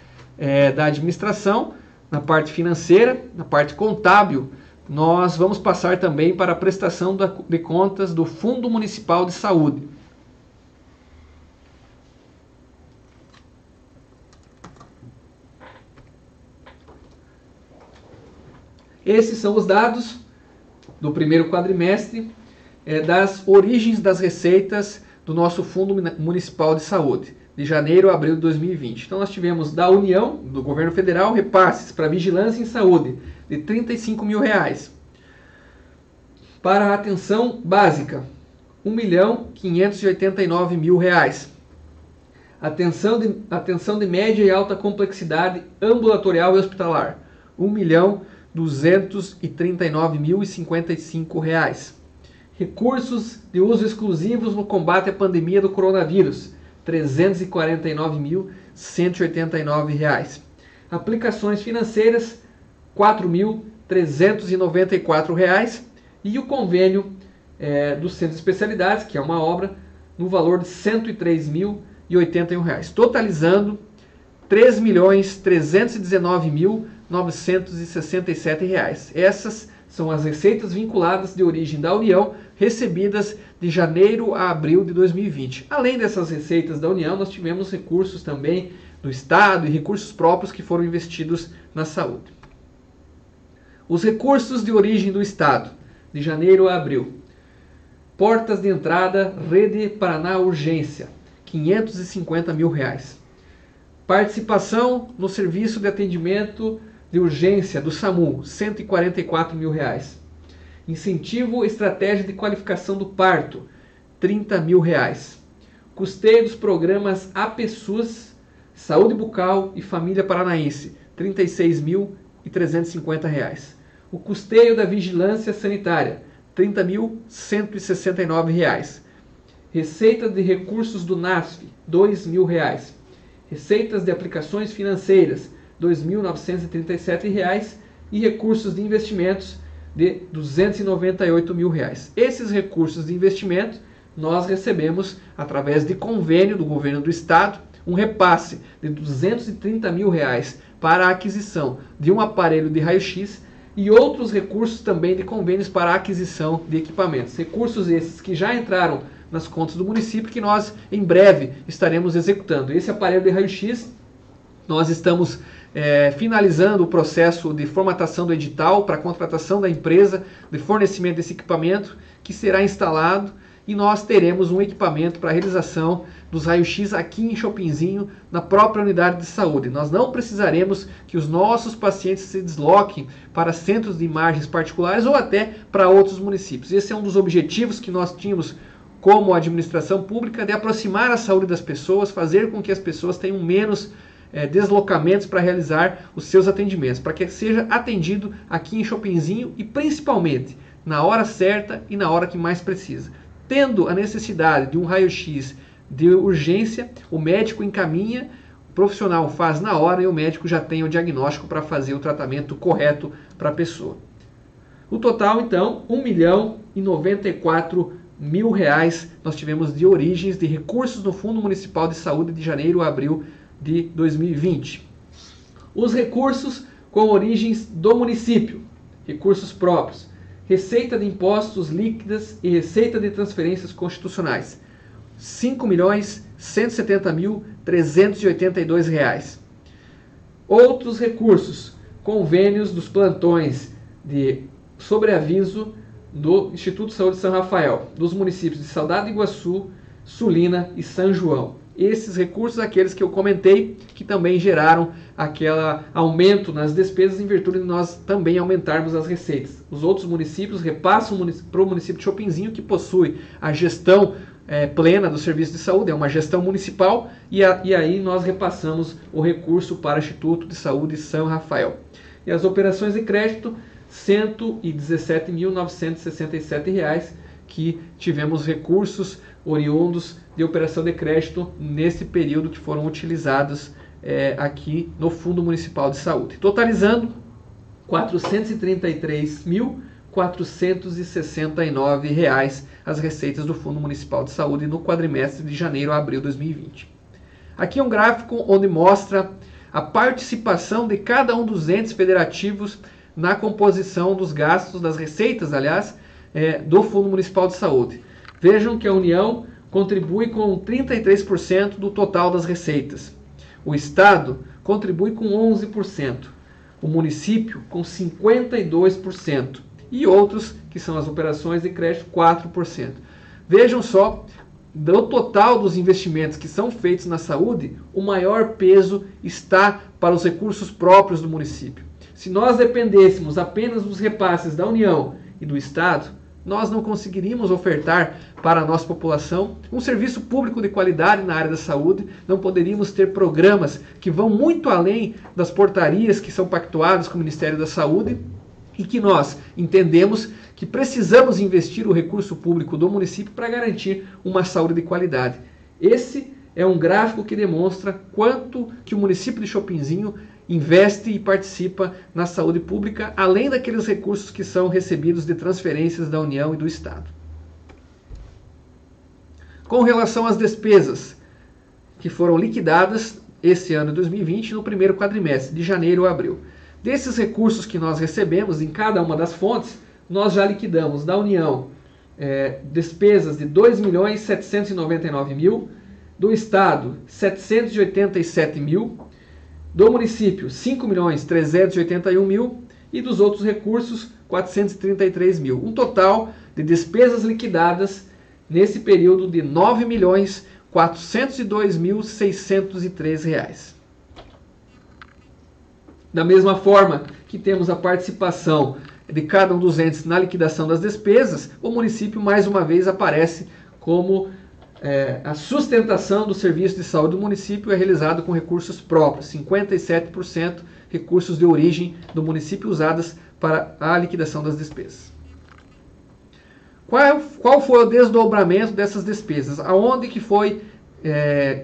da administração, na parte financeira, na parte contábil, nós vamos passar também para a prestação de contas do Fundo Municipal de Saúde. Esses são os dados do primeiro quadrimestre das origens das receitas do nosso Fundo Municipal de Saúde, de janeiro a abril de 2020. Então nós tivemos da União, do Governo Federal, repasses para vigilância em saúde de R$35.000. Para a atenção básica, R$1.589.000. Atenção de média e alta complexidade ambulatorial e hospitalar, R$1.239.055. Recursos de uso exclusivos no combate à pandemia do coronavírus, R$349.189. Aplicações financeiras, R$4.394. E o convênio do Centro de Especialidades, que é uma obra, no valor de R$103.081, totalizando R$3.319.967. Essas são as receitas vinculadas de origem da União, recebidas de janeiro a abril de 2020. Além dessas receitas da União, nós tivemos recursos também do Estado e recursos próprios que foram investidos na saúde. Os recursos de origem do Estado, de janeiro a abril. Portas de entrada, Rede Paraná Urgência, R$550.000. Participação no serviço de atendimento de urgência do SAMU, R$144.000. Incentivo Estratégia de Qualificação do Parto, R$30.000. Custeio dos programas APSUS, Saúde Bucal e Família Paranaense, R$36.350. O custeio da vigilância sanitária, R$30.169. Receita de recursos do NASF, R$2.000. Receitas de aplicações financeiras, R$2.937. E recursos de investimentos de R$298.000. Esses recursos de investimento nós recebemos através de convênio do governo do estado, um repasse de R$230.000 para a aquisição de um aparelho de raio-x e outros recursos também de convênios para a aquisição de equipamentos. Recursos esses que já entraram nas contas do município que nós em breve estaremos executando. Esse aparelho de raio-x, nós estamos finalizando o processo de formatação do edital para a contratação da empresa de fornecimento desse equipamento, que será instalado e nós teremos um equipamento para a realização dos raios-x aqui em Chopinzinho, na própria unidade de saúde. Nós não precisaremos que os nossos pacientes se desloquem para centros de imagens particulares ou até para outros municípios. Esse é um dos objetivos que nós tínhamos como administração pública, de aproximar a saúde das pessoas, fazer com que as pessoas tenham menos deslocamentos para realizar os seus atendimentos, para que seja atendido aqui em Chopinzinho e principalmente na hora certa e na hora que mais precisa. Tendo a necessidade de um raio-x de urgência, o médico encaminha, o profissional faz na hora e o médico já tem o diagnóstico para fazer o tratamento correto para a pessoa. O total, então, R$1.094.000 nós tivemos de origens de recursos no Fundo Municipal de Saúde de janeiro a abril de 2020. Os recursos com origens do município, recursos próprios, receita de impostos líquidas e receita de transferências constitucionais, R$5.170.382. Outros recursos, convênios dos plantões de sobreaviso do Instituto de Saúde de São Rafael, dos municípios de Saudade do Iguaçu, Sulina e São João. Esses recursos, aqueles que eu comentei, que também geraram aquele aumento nas despesas em virtude de nós também aumentarmos as receitas. Os outros municípios repassam para o município de Chopinzinho, que possui a gestão plena do serviço de saúde, é uma gestão municipal, e aí nós repassamos o recurso para o Instituto de Saúde São Rafael. E as operações de crédito, R$117.967, que tivemos recursos oriundos de operação de crédito nesse período que foram utilizados aqui no Fundo Municipal de Saúde. Totalizando R$433.469 as receitas do Fundo Municipal de Saúde no quadrimestre de janeiro a abril de 2020. Aqui é um gráfico onde mostra a participação de cada um dos entes federativos na composição dos gastos, das receitas, aliás, do Fundo Municipal de Saúde. Vejam que a União contribui com 33% do total das receitas. O Estado contribui com 11%. O município com 52%. E outros, que são as operações de crédito, 4%. Vejam só, do total dos investimentos que são feitos na saúde, o maior peso está para os recursos próprios do município. Se nós dependêssemos apenas dos repasses da União e do Estado, nós não conseguiríamos ofertar para a nossa população um serviço público de qualidade na área da saúde, não poderíamos ter programas que vão muito além das portarias que são pactuadas com o Ministério da Saúde e que nós entendemos que precisamos investir o recurso público do município para garantir uma saúde de qualidade. Esse é um gráfico que demonstra quanto que o município de Chopinzinho investe e participa na saúde pública, além daqueles recursos que são recebidos de transferências da União e do Estado. Com relação às despesas que foram liquidadas esse ano de 2020 no primeiro quadrimestre, de janeiro a abril. Desses recursos que nós recebemos em cada uma das fontes, nós já liquidamos da União despesas de R$2.799.000, do Estado R$787.000, do município R$5.381.000 e dos outros recursos R$433.000. Um total de despesas liquidadas nesse período de R$9.402.603. Da mesma forma que temos a participação de cada um dos entes na liquidação das despesas, o município mais uma vez aparece como a sustentação do serviço de saúde do município é realizado com recursos próprios, 57% recursos de origem do município usados para a liquidação das despesas. Qual foi o desdobramento dessas despesas? Aonde que foi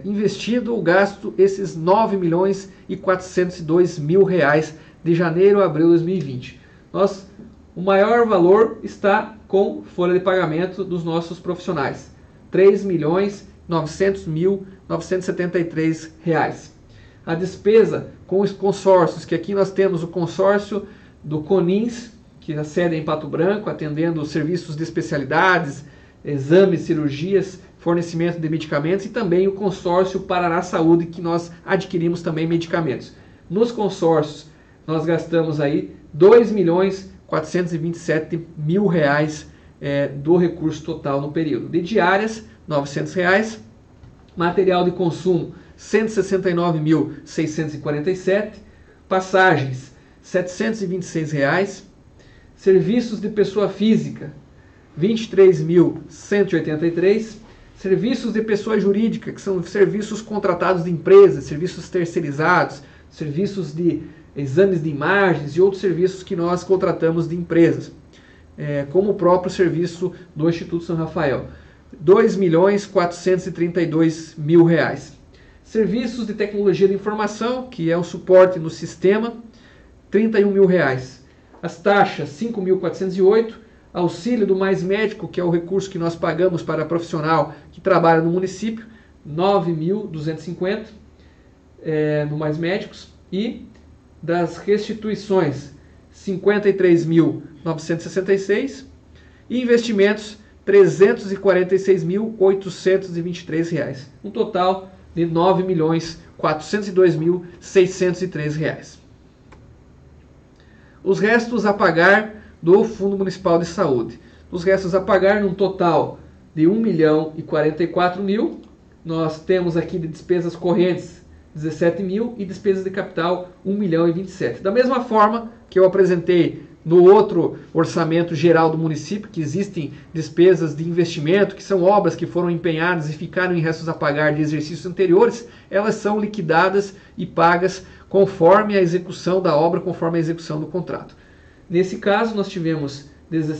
investido o gasto esses R$9.402.000 de janeiro a abril de 2020? O maior valor está com folha de pagamento dos nossos profissionais, R$3.900.973. A despesa com os consórcios, que aqui nós temos o consórcio do CONINS, que a sede é em Pato Branco, atendendo serviços de especialidades, exames, cirurgias, fornecimento de medicamentos, e também o consórcio Paraná Saúde, que nós adquirimos também medicamentos. Nos consórcios, nós gastamos aí R$2.427.000 do recurso total no período. De diárias, R$900, material de consumo, R$169.647, passagens, R$726, serviços de pessoa física, R$23.183, serviços de pessoa jurídica, que são serviços contratados de empresas, serviços terceirizados, serviços de exames de imagens e outros serviços que nós contratamos de empresas, como o próprio serviço do Instituto São Rafael. R$2.432.000. Serviços de tecnologia de informação, que é o suporte no sistema, R$31.000. As taxas, R$5.408. Auxílio do Mais Médico, que é o recurso que nós pagamos para profissional que trabalha no município, R$9.250 no Mais Médicos. E das restituições, R$53.966. E investimentos, R$346.823. Um total de R$9.402.603. Os restos a pagar do Fundo Municipal de Saúde. Os restos a pagar num total de R$1.044.000. Nós temos aqui de despesas correntes R$17.000 e despesas de capital R$1.027.000. Da mesma forma que eu apresentei no outro orçamento geral do município, que existem despesas de investimento, que são obras que foram empenhadas e ficaram em restos a pagar de exercícios anteriores, elas são liquidadas e pagas conforme a execução da obra, conforme a execução do contrato. Nesse caso, nós tivemos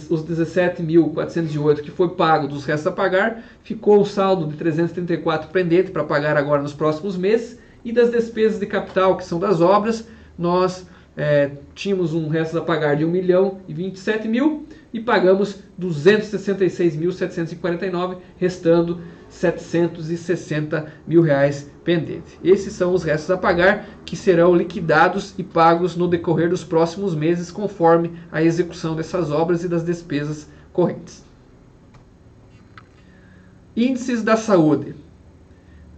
os 17.408 que foi pago dos restos a pagar, ficou o saldo de 334 pendente para pagar agora nos próximos meses, e das despesas de capital, que são das obras, nós tínhamos um resto a pagar de R$1.027.000 e pagamos R$266.749, restando R$760.000 pendente. Esses são os restos a pagar que serão liquidados e pagos no decorrer dos próximos meses, conforme a execução dessas obras e das despesas correntes. Índices da saúde.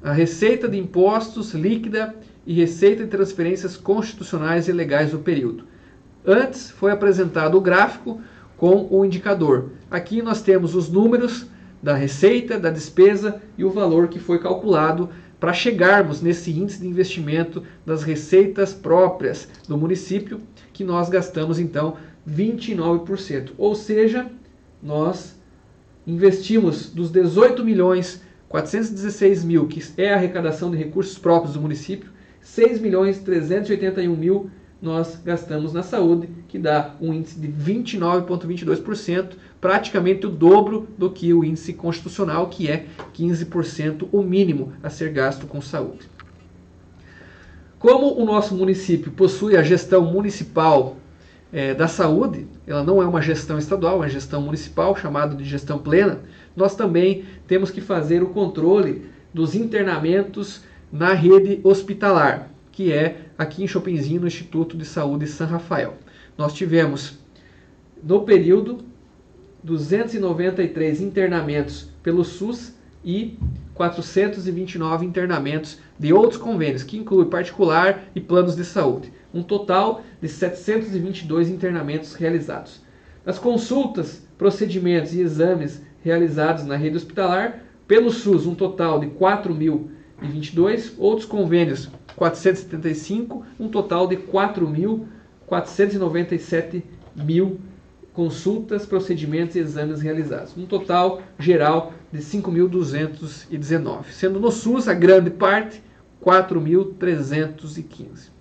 A receita de impostos líquida e receita de transferências constitucionais e legais do período. Antes foi apresentado o gráfico com o indicador. Aqui nós temos os números da receita, da despesa e o valor que foi calculado para chegarmos nesse índice de investimento das receitas próprias do município, que nós gastamos então 29%. Ou seja, nós investimos dos 18.416.000, que é a arrecadação de recursos próprios do município, 6.381.000 nós gastamos na saúde, que dá um índice de 29,22%, praticamente o dobro do que o índice constitucional, que é 15% o mínimo a ser gasto com saúde. Como o nosso município possui a gestão municipal da saúde, ela não é uma gestão estadual, é uma gestão municipal, chamada de gestão plena, nós também temos que fazer o controle dos internamentos na rede hospitalar, que é aqui em Chopinzinho, no Instituto de Saúde São Rafael. Nós tivemos, no período, 293 internamentos pelo SUS e 429 internamentos de outros convênios, que inclui particular e planos de saúde. Um total de 722 internamentos realizados. As consultas, procedimentos e exames realizados na rede hospitalar, pelo SUS, um total de 4.022, outros convênios 475, um total de 4.497.000 consultas, procedimentos e exames realizados. Um total geral de 5.219, sendo no SUS a grande parte 4.315.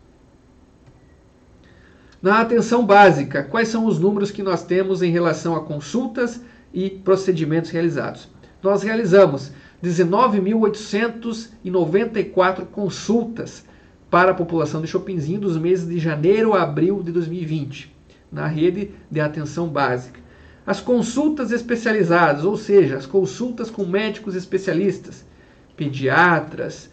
Na atenção básica, quais são os números que nós temos em relação a consultas e procedimentos realizados? Nós realizamos 19.894 consultas para a população de Chopinzinho dos meses de janeiro a abril de 2020, na rede de atenção básica. As consultas especializadas, ou seja, as consultas com médicos especialistas, pediatras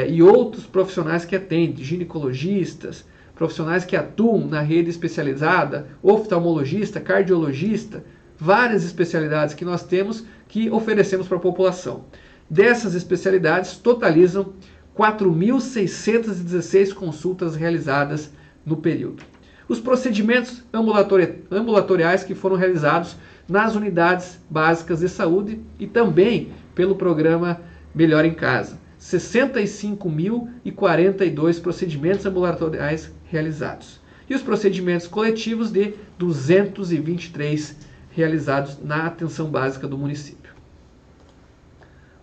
e outros profissionais que atendem, ginecologistas, profissionais que atuam na rede especializada, oftalmologista, cardiologista, várias especialidades que nós temos que oferecemos para a população. Dessas especialidades, totalizam 4.616 consultas realizadas no período. Os procedimentos ambulatoriais que foram realizados nas unidades básicas de saúde e também pelo programa Melhor em Casa. 65.042 procedimentos ambulatoriais realizados. E os procedimentos coletivos de 223 realizados na atenção básica do município.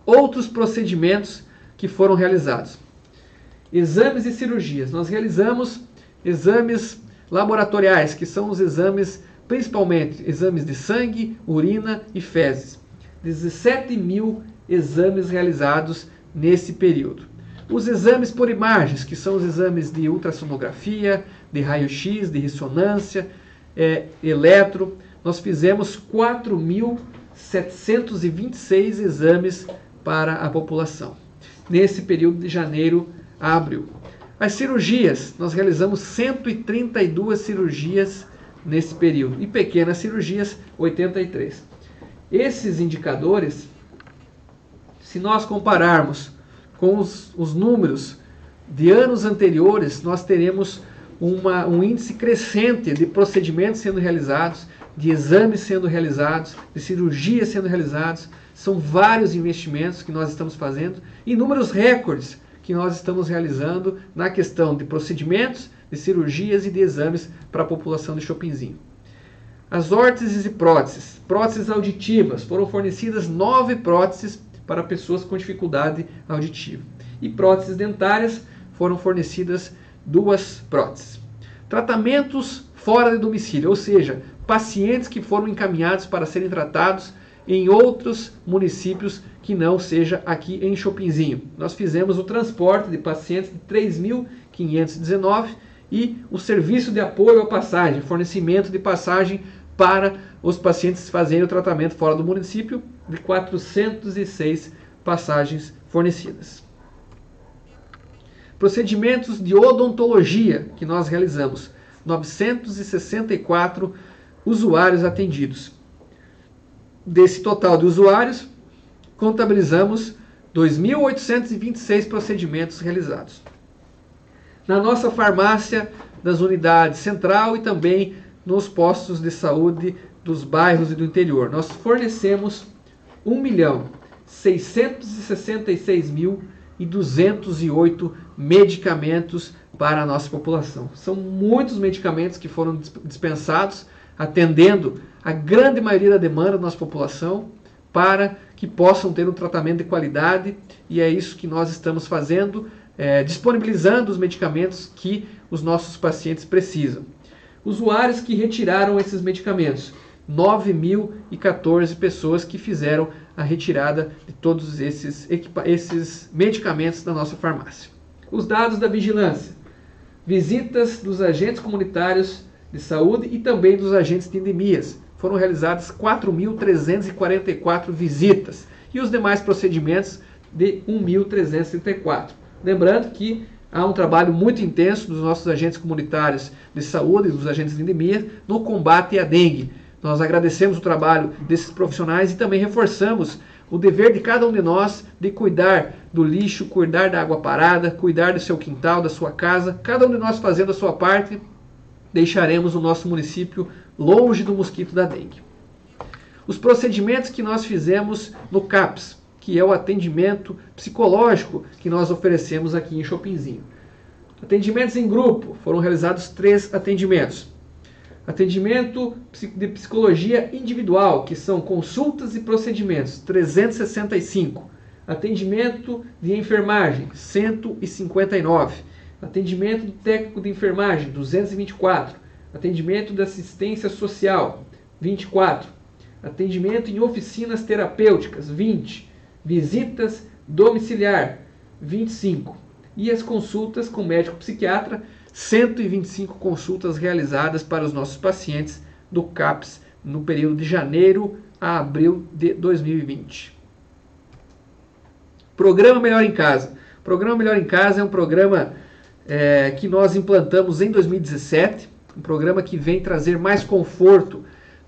Outros procedimentos que foram realizados. Exames e cirurgias. Nós realizamos exames laboratoriais, que são os exames, principalmente exames de sangue, urina e fezes. 17 mil exames realizados nesse período. Os exames por imagens, que são os exames de ultrassonografia, de raio-x, de ressonância, eletro, nós fizemos 4.726 exames para a população, nesse período de janeiro a abril. As cirurgias, nós realizamos 132 cirurgias nesse período, e pequenas cirurgias, 83. Esses indicadores, se nós compararmos com os números de anos anteriores, nós teremos um índice crescente de procedimentos sendo realizados, de exames sendo realizados, de cirurgias sendo realizados. São vários investimentos que nós estamos fazendo e números recordes que nós estamos realizando na questão de procedimentos, de cirurgias e de exames para a população de Chopinzinho. As órteses e próteses, próteses auditivas, foram fornecidas 9 próteses para pessoas com dificuldade auditiva. E próteses dentárias, foram fornecidas 2 próteses. Tratamentos fora de domicílio, ou seja, pacientes que foram encaminhados para serem tratados em outros municípios que não seja aqui em Chopinzinho. Nós fizemos o transporte de pacientes de 3.519 e o serviço de apoio à passagem, fornecimento de passagem para os pacientes fazerem o tratamento fora do município, de 406 passagens fornecidas. Procedimentos de odontologia que nós realizamos, 964 usuários atendidos. Desse total de usuários, contabilizamos 2.826 procedimentos realizados. Na nossa farmácia das unidades central e também nos postos de saúde dos bairros e do interior, nós fornecemos 1.666.208 medicamentos para a nossa população. São muitos medicamentos que foram dispensados, atendendo a grande maioria da demanda da nossa população, para que possam ter um tratamento de qualidade, e é isso que nós estamos fazendo, disponibilizando os medicamentos que os nossos pacientes precisam. Usuários que retiraram esses medicamentos, 9.014 pessoas que fizeram a retirada de todos esses medicamentos da nossa farmácia. Os dados da vigilância, visitas dos agentes comunitários de saúde e também dos agentes de endemias. Foram realizadas 4.344 visitas e os demais procedimentos de 1.334. Lembrando que há um trabalho muito intenso dos nossos agentes comunitários de saúde e dos agentes de endemia no combate à dengue. Nós agradecemos o trabalho desses profissionais e também reforçamos o dever de cada um de nós de cuidar do lixo, cuidar da água parada, cuidar do seu quintal, da sua casa. Cada um de nós fazendo a sua parte, deixaremos o nosso município longe do mosquito da dengue. Os procedimentos que nós fizemos no CAPS, que é o atendimento psicológico que nós oferecemos aqui em Chopinzinho. Atendimentos em grupo, foram realizados 3 atendimentos. Atendimento de psicologia individual, que são consultas e procedimentos, 365. Atendimento de enfermagem, 159. Atendimento do técnico de enfermagem, 224. Atendimento de assistência social, 24. Atendimento em oficinas terapêuticas, 20. Visitas domiciliar, 25. E as consultas com médico psiquiatra, 125 consultas realizadas para os nossos pacientes do CAPS no período de janeiro a abril de 2020. Programa Melhor em Casa. O Programa Melhor em Casa é um programa que nós implantamos em 2017, um programa que vem trazer mais conforto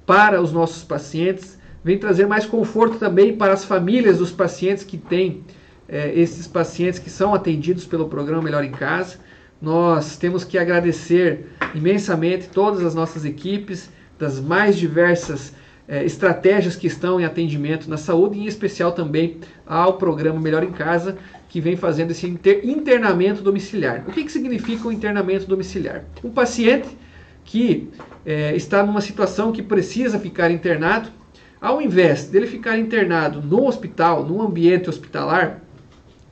para os nossos pacientes, vem trazer mais conforto também para as famílias dos pacientes que têm esses pacientes que são atendidos pelo Programa Melhor em Casa. Nós temos que agradecer imensamente todas as nossas equipes, das mais diversas estratégias que estão em atendimento na saúde, e em especial também ao Programa Melhor em Casa, que vem fazendo esse internamento domiciliar. O que significa o internamento domiciliar? Um paciente que está numa situação que precisa ficar internado, ao invés dele ficar internado no hospital, num ambiente hospitalar,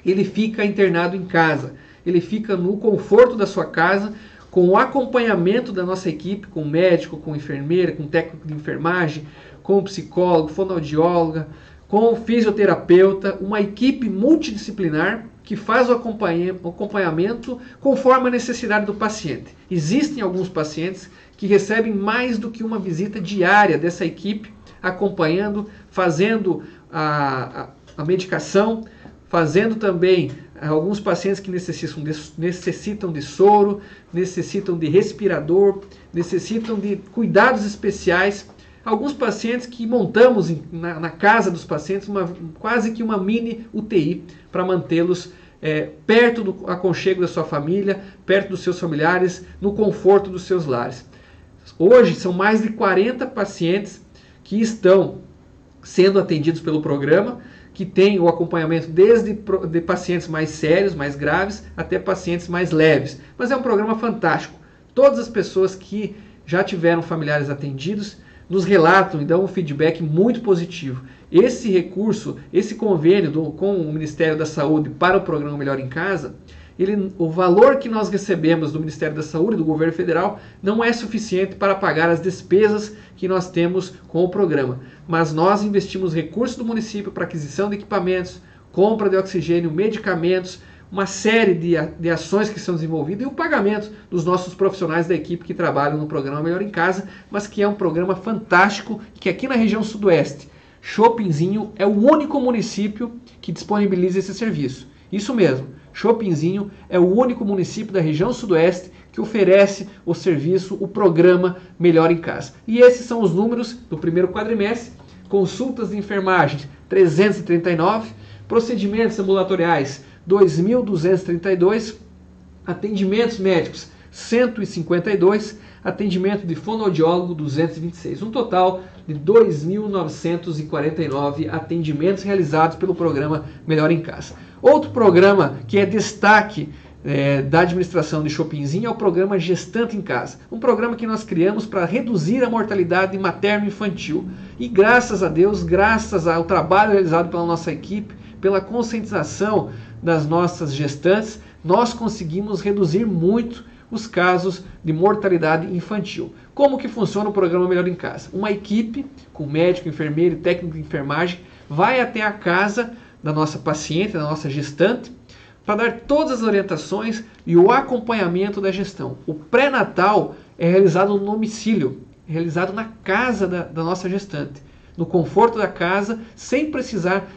ele fica internado em casa. Ele fica no conforto da sua casa, com o acompanhamento da nossa equipe, com médico, com enfermeira, com técnico de enfermagem, com psicólogo, fonoaudióloga, com fisioterapeuta, uma equipe multidisciplinar que faz o acompanhamento conforme a necessidade do paciente. Existem alguns pacientes que recebem mais do que uma visita diária dessa equipe, acompanhando, fazendo a medicação, fazendo também alguns pacientes que necessitam de soro, necessitam de respirador, necessitam de cuidados especiais. Alguns pacientes que montamos na casa dos pacientes quase que uma mini UTI para mantê-los perto do aconchego da sua família, perto dos seus familiares, no conforto dos seus lares. Hoje são mais de 40 pacientes que estão sendo atendidos pelo programa, que tem o acompanhamento desde de pacientes mais sérios, mais graves, até pacientes mais leves. Mas é um programa fantástico. Todas as pessoas que já tiveram familiares atendidos nos relatam e dão um feedback muito positivo. Esse recurso, esse convênio com o Ministério da Saúde para o programa Melhor em Casa, o valor que nós recebemos do Ministério da Saúde e do governo federal não é suficiente para pagar as despesas que nós temos com o programa. Mas nós investimos recursos do município para aquisição de equipamentos, compra de oxigênio, medicamentos, uma série de ações que são desenvolvidas e o pagamento dos nossos profissionais da equipe que trabalham no programa Melhor em Casa, mas que é um programa fantástico e que aqui na região sudoeste, Chopinzinho é o único município que disponibiliza esse serviço. Isso mesmo, Chopinzinho é o único município da região sudoeste que oferece o serviço, o programa Melhor em Casa. E esses são os números do primeiro quadrimestre: consultas de enfermagem 339, procedimentos ambulatoriais 2.232, atendimentos médicos 152, atendimento de fonoaudiólogo 226, um total de 2.949 atendimentos realizados pelo programa Melhor em Casa. Outro programa que é destaque da administração de Chopinzinho é o programa Gestante em Casa, um programa que nós criamos para reduzir a mortalidade materno-infantil. E graças a Deus, graças ao trabalho realizado pela nossa equipe, pela conscientização das nossas gestantes, nós conseguimos reduzir muito os casos de mortalidade infantil. Como que funciona o programa Melhor em Casa? Uma equipe com médico, enfermeiro e técnico de enfermagem vai até a casa da nossa paciente, da nossa gestante, para dar todas as orientações e o acompanhamento da gestão. O pré-natal é realizado no domicílio, é realizado na casa da nossa gestante, no conforto da casa, sem precisar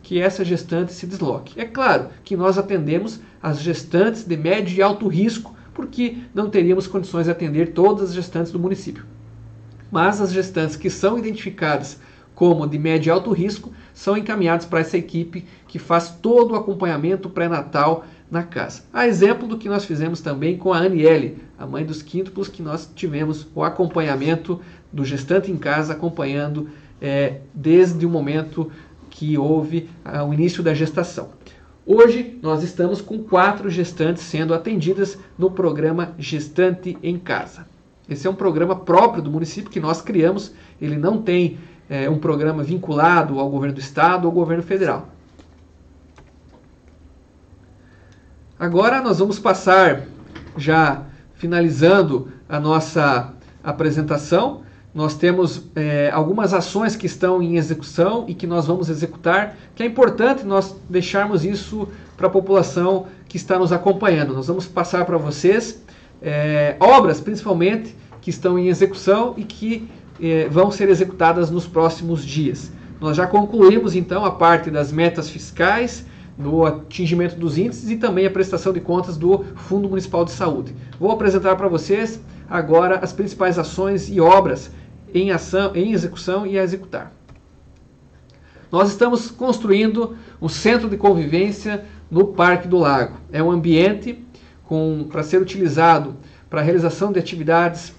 que essa gestante se desloque. É claro que nós atendemos as gestantes de médio e alto risco, porque não teríamos condições de atender todas as gestantes do município. Mas as gestantes que são identificadas como de médio e alto risco são encaminhadas para essa equipe que faz todo o acompanhamento pré-natal na casa. A exemplo do que nós fizemos também com a Aniele, a mãe dos quíntuplos, que nós tivemos o acompanhamento do gestante em casa, acompanhando desde o momento que houve o início da gestação. Hoje nós estamos com 4 gestantes sendo atendidas no programa Gestante em Casa. Esse é um programa próprio do município que nós criamos, ele não tem um programa vinculado ao governo do estado ou ao governo federal. Agora nós vamos passar, já finalizando a nossa apresentação, nós temos algumas ações que estão em execução e que nós vamos executar, que é importante nós deixarmos isso para a população que está nos acompanhando. Nós vamos passar para vocês obras, principalmente, que estão em execução e que vão ser executadas nos próximos dias. Nós já concluímos, então, a parte das metas fiscais, no atingimento dos índices e também a prestação de contas do Fundo Municipal de Saúde. Vou apresentar para vocês agora as principais ações e obras em execução e a executar. Nós estamos construindo um centro de convivência no Parque do Lago. É um ambiente para ser utilizado para a realização de atividades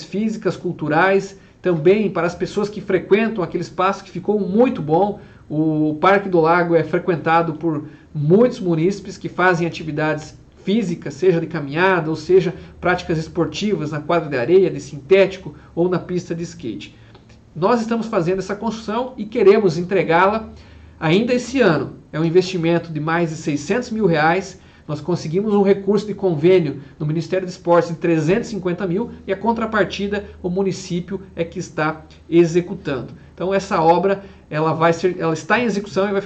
físicas, culturais, também para as pessoas que frequentam aquele espaço que ficou muito bom. O Parque do Lago é frequentado por muitos munícipes que fazem atividades físicas, seja de caminhada ou seja práticas esportivas na quadra de areia, de sintético ou na pista de skate. Nós estamos fazendo essa construção e queremos entregá-la ainda esse ano. É um investimento de mais de R$600 mil. Nós conseguimos um recurso de convênio no Ministério dos Esportes de 350 mil e a contrapartida o município é que está executando. Então essa obra ela está em execução e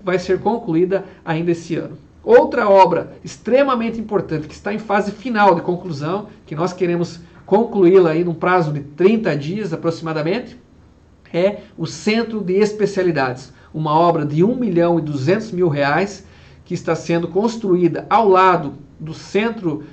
vai ser concluída ainda esse ano. Outra obra extremamente importante que está em fase final de conclusão, que nós queremos concluí-la aí num prazo de 30 dias aproximadamente, é o Centro de Especialidades, uma obra de R$ 1.200.000 que está sendo construída ao lado do centro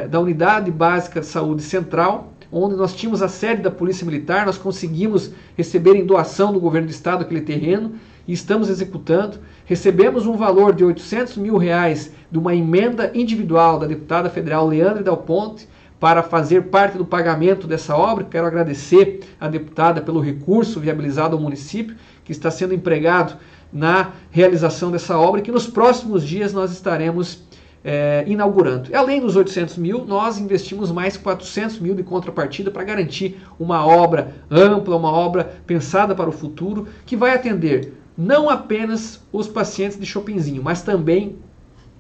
da Unidade Básica de Saúde Central, onde nós tínhamos a sede da Polícia Militar. Nós conseguimos receber em doação do governo do estado aquele terreno e estamos executando. Recebemos um valor de R$ 800.000 de uma emenda individual da deputada federal Leandre Dal Ponte para fazer parte do pagamento dessa obra. Quero agradecer à deputada pelo recurso viabilizado ao município, que está sendo empregado na realização dessa obra e que nos próximos dias nós estaremos inaugurando. Além dos 800 mil, nós investimos mais 400 mil de contrapartida para garantir uma obra ampla, uma obra pensada para o futuro, que vai atender não apenas os pacientes de Chopinzinho, mas também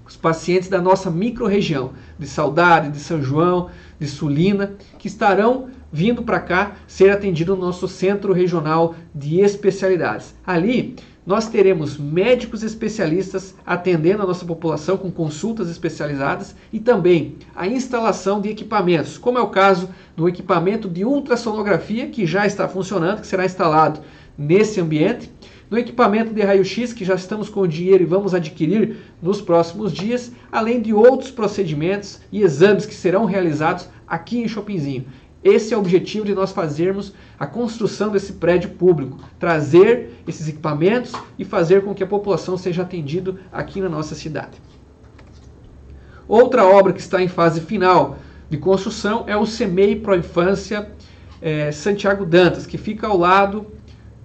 os pacientes da nossa microrregião, de Saudade, de São João, de Sulina, que estarão vindo para cá ser atendidos no nosso Centro Regional de Especialidades. Ali nós teremos médicos especialistas atendendo a nossa população com consultas especializadas e também a instalação de equipamentos, como é o caso do equipamento de ultrassonografia que já está funcionando, que será instalado nesse ambiente, no equipamento de raio-x que já estamos com o dinheiro e vamos adquirir nos próximos dias, além de outros procedimentos e exames que serão realizados aqui em Chopinzinho. Esse é o objetivo de nós fazermos a construção desse prédio público, trazer esses equipamentos e fazer com que a população seja atendida aqui na nossa cidade. Outra obra que está em fase final de construção é o CEMEI Pro Infância Santiago Dantas, que fica ao lado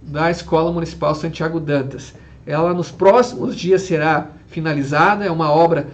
da Escola Municipal Santiago Dantas. Ela nos próximos dias será finalizada, é uma obra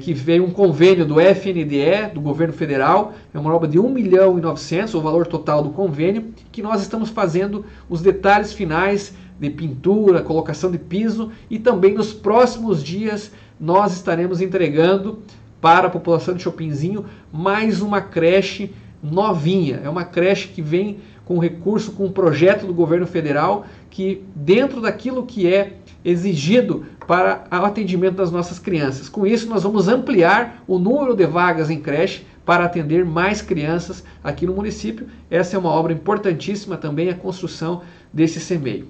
que veio um convênio do FNDE, do governo federal, é uma obra de R$ 1.900.000, o valor total do convênio, que nós estamos fazendo os detalhes finais de pintura, colocação de piso, e também nos próximos dias nós estaremos entregando para a população de Chopinzinho mais uma creche novinha. É uma creche que vem com recurso, com um projeto do governo federal, que dentro daquilo que é exigido para o atendimento das nossas crianças. Com isso, nós vamos ampliar o número de vagas em creche para atender mais crianças aqui no município. Essa é uma obra importantíssima também, a construção desse CEMEI.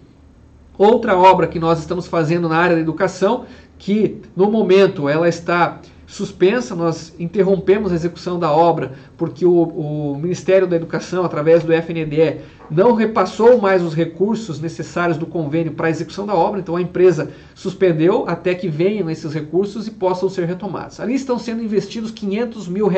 Outra obra que nós estamos fazendo na área da educação, que no momento ela está suspensa, nós interrompemos a execução da obra porque o Ministério da Educação, através do FNDE, não repassou mais os recursos necessários do convênio para a execução da obra, então a empresa suspendeu até que venham esses recursos e possam ser retomados. Ali estão sendo investidos R$ 500 mil.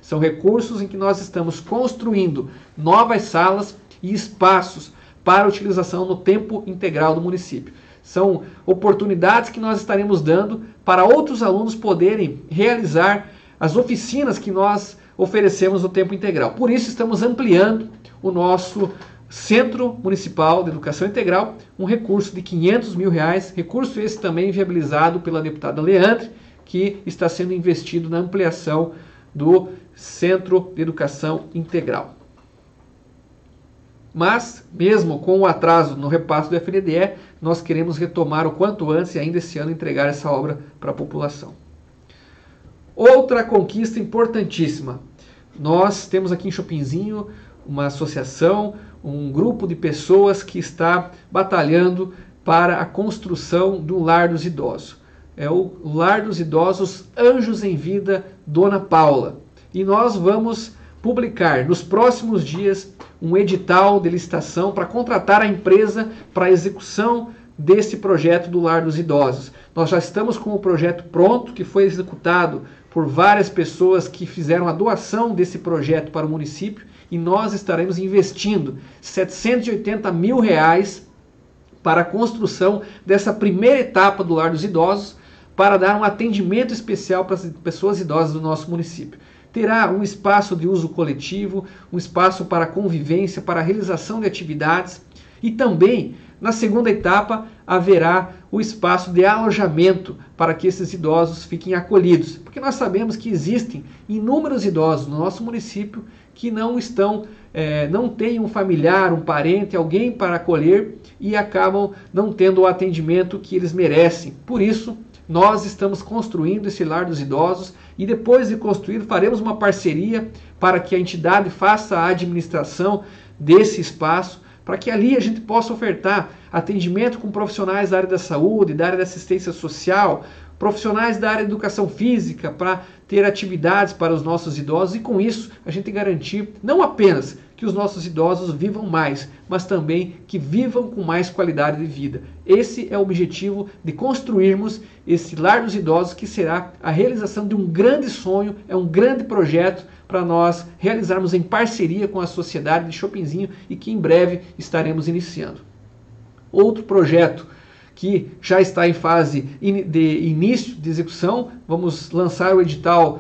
São recursos em que nós estamos construindo novas salas e espaços para utilização no tempo integral do município. São oportunidades que nós estaremos dando para outros alunos poderem realizar as oficinas que nós oferecemos no tempo integral. Por isso estamos ampliando o nosso Centro Municipal de Educação Integral, um recurso de R$ 500 mil, recurso esse também viabilizado pela deputada Leandre, que está sendo investido na ampliação do Centro de Educação Integral. Mas, mesmo com o atraso no repasse do FNDE, nós queremos retomar o quanto antes e ainda esse ano entregar essa obra para a população. Outra conquista importantíssima. Nós temos aqui em Chopinzinho uma associação, um grupo de pessoas que está batalhando para a construção do Lar dos Idosos. É o Lar dos Idosos Anjos em Vida Dona Paula. E nós vamos publicar nos próximos dias um edital de licitação para contratar a empresa para a execução desse projeto do Lar dos Idosos. Nós já estamos com o projeto pronto, que foi executado por várias pessoas que fizeram a doação desse projeto para o município, e nós estaremos investindo R$ 780 mil para a construção dessa primeira etapa do Lar dos Idosos, para dar um atendimento especial para as pessoas idosas do nosso município. Terá um espaço de uso coletivo, um espaço para convivência, para a realização de atividades, E também, na segunda etapa, haverá o espaço de alojamento para que esses idosos fiquem acolhidos. Porque nós sabemos que existem inúmeros idosos no nosso município que não têm um familiar, um parente, alguém para acolher e acabam não tendo o atendimento que eles merecem. Por isso, nós estamos construindo esse lar dos idosos e depois de construído faremos uma parceria para que a entidade faça a administração desse espaço, para que ali a gente possa ofertar atendimento com profissionais da área da saúde, da área da assistência social, profissionais da área de educação física, para ter atividades para os nossos idosos e com isso a gente garantir não apenas que os nossos idosos vivam mais, mas também que vivam com mais qualidade de vida. Esse é o objetivo de construirmos esse lar dos idosos, que será a realização de um grande sonho, é um grande projeto para nós realizarmos em parceria com a Sociedade de Chopinzinho e que em breve estaremos iniciando. Outro projeto que já está em fase de início de execução, vamos lançar o edital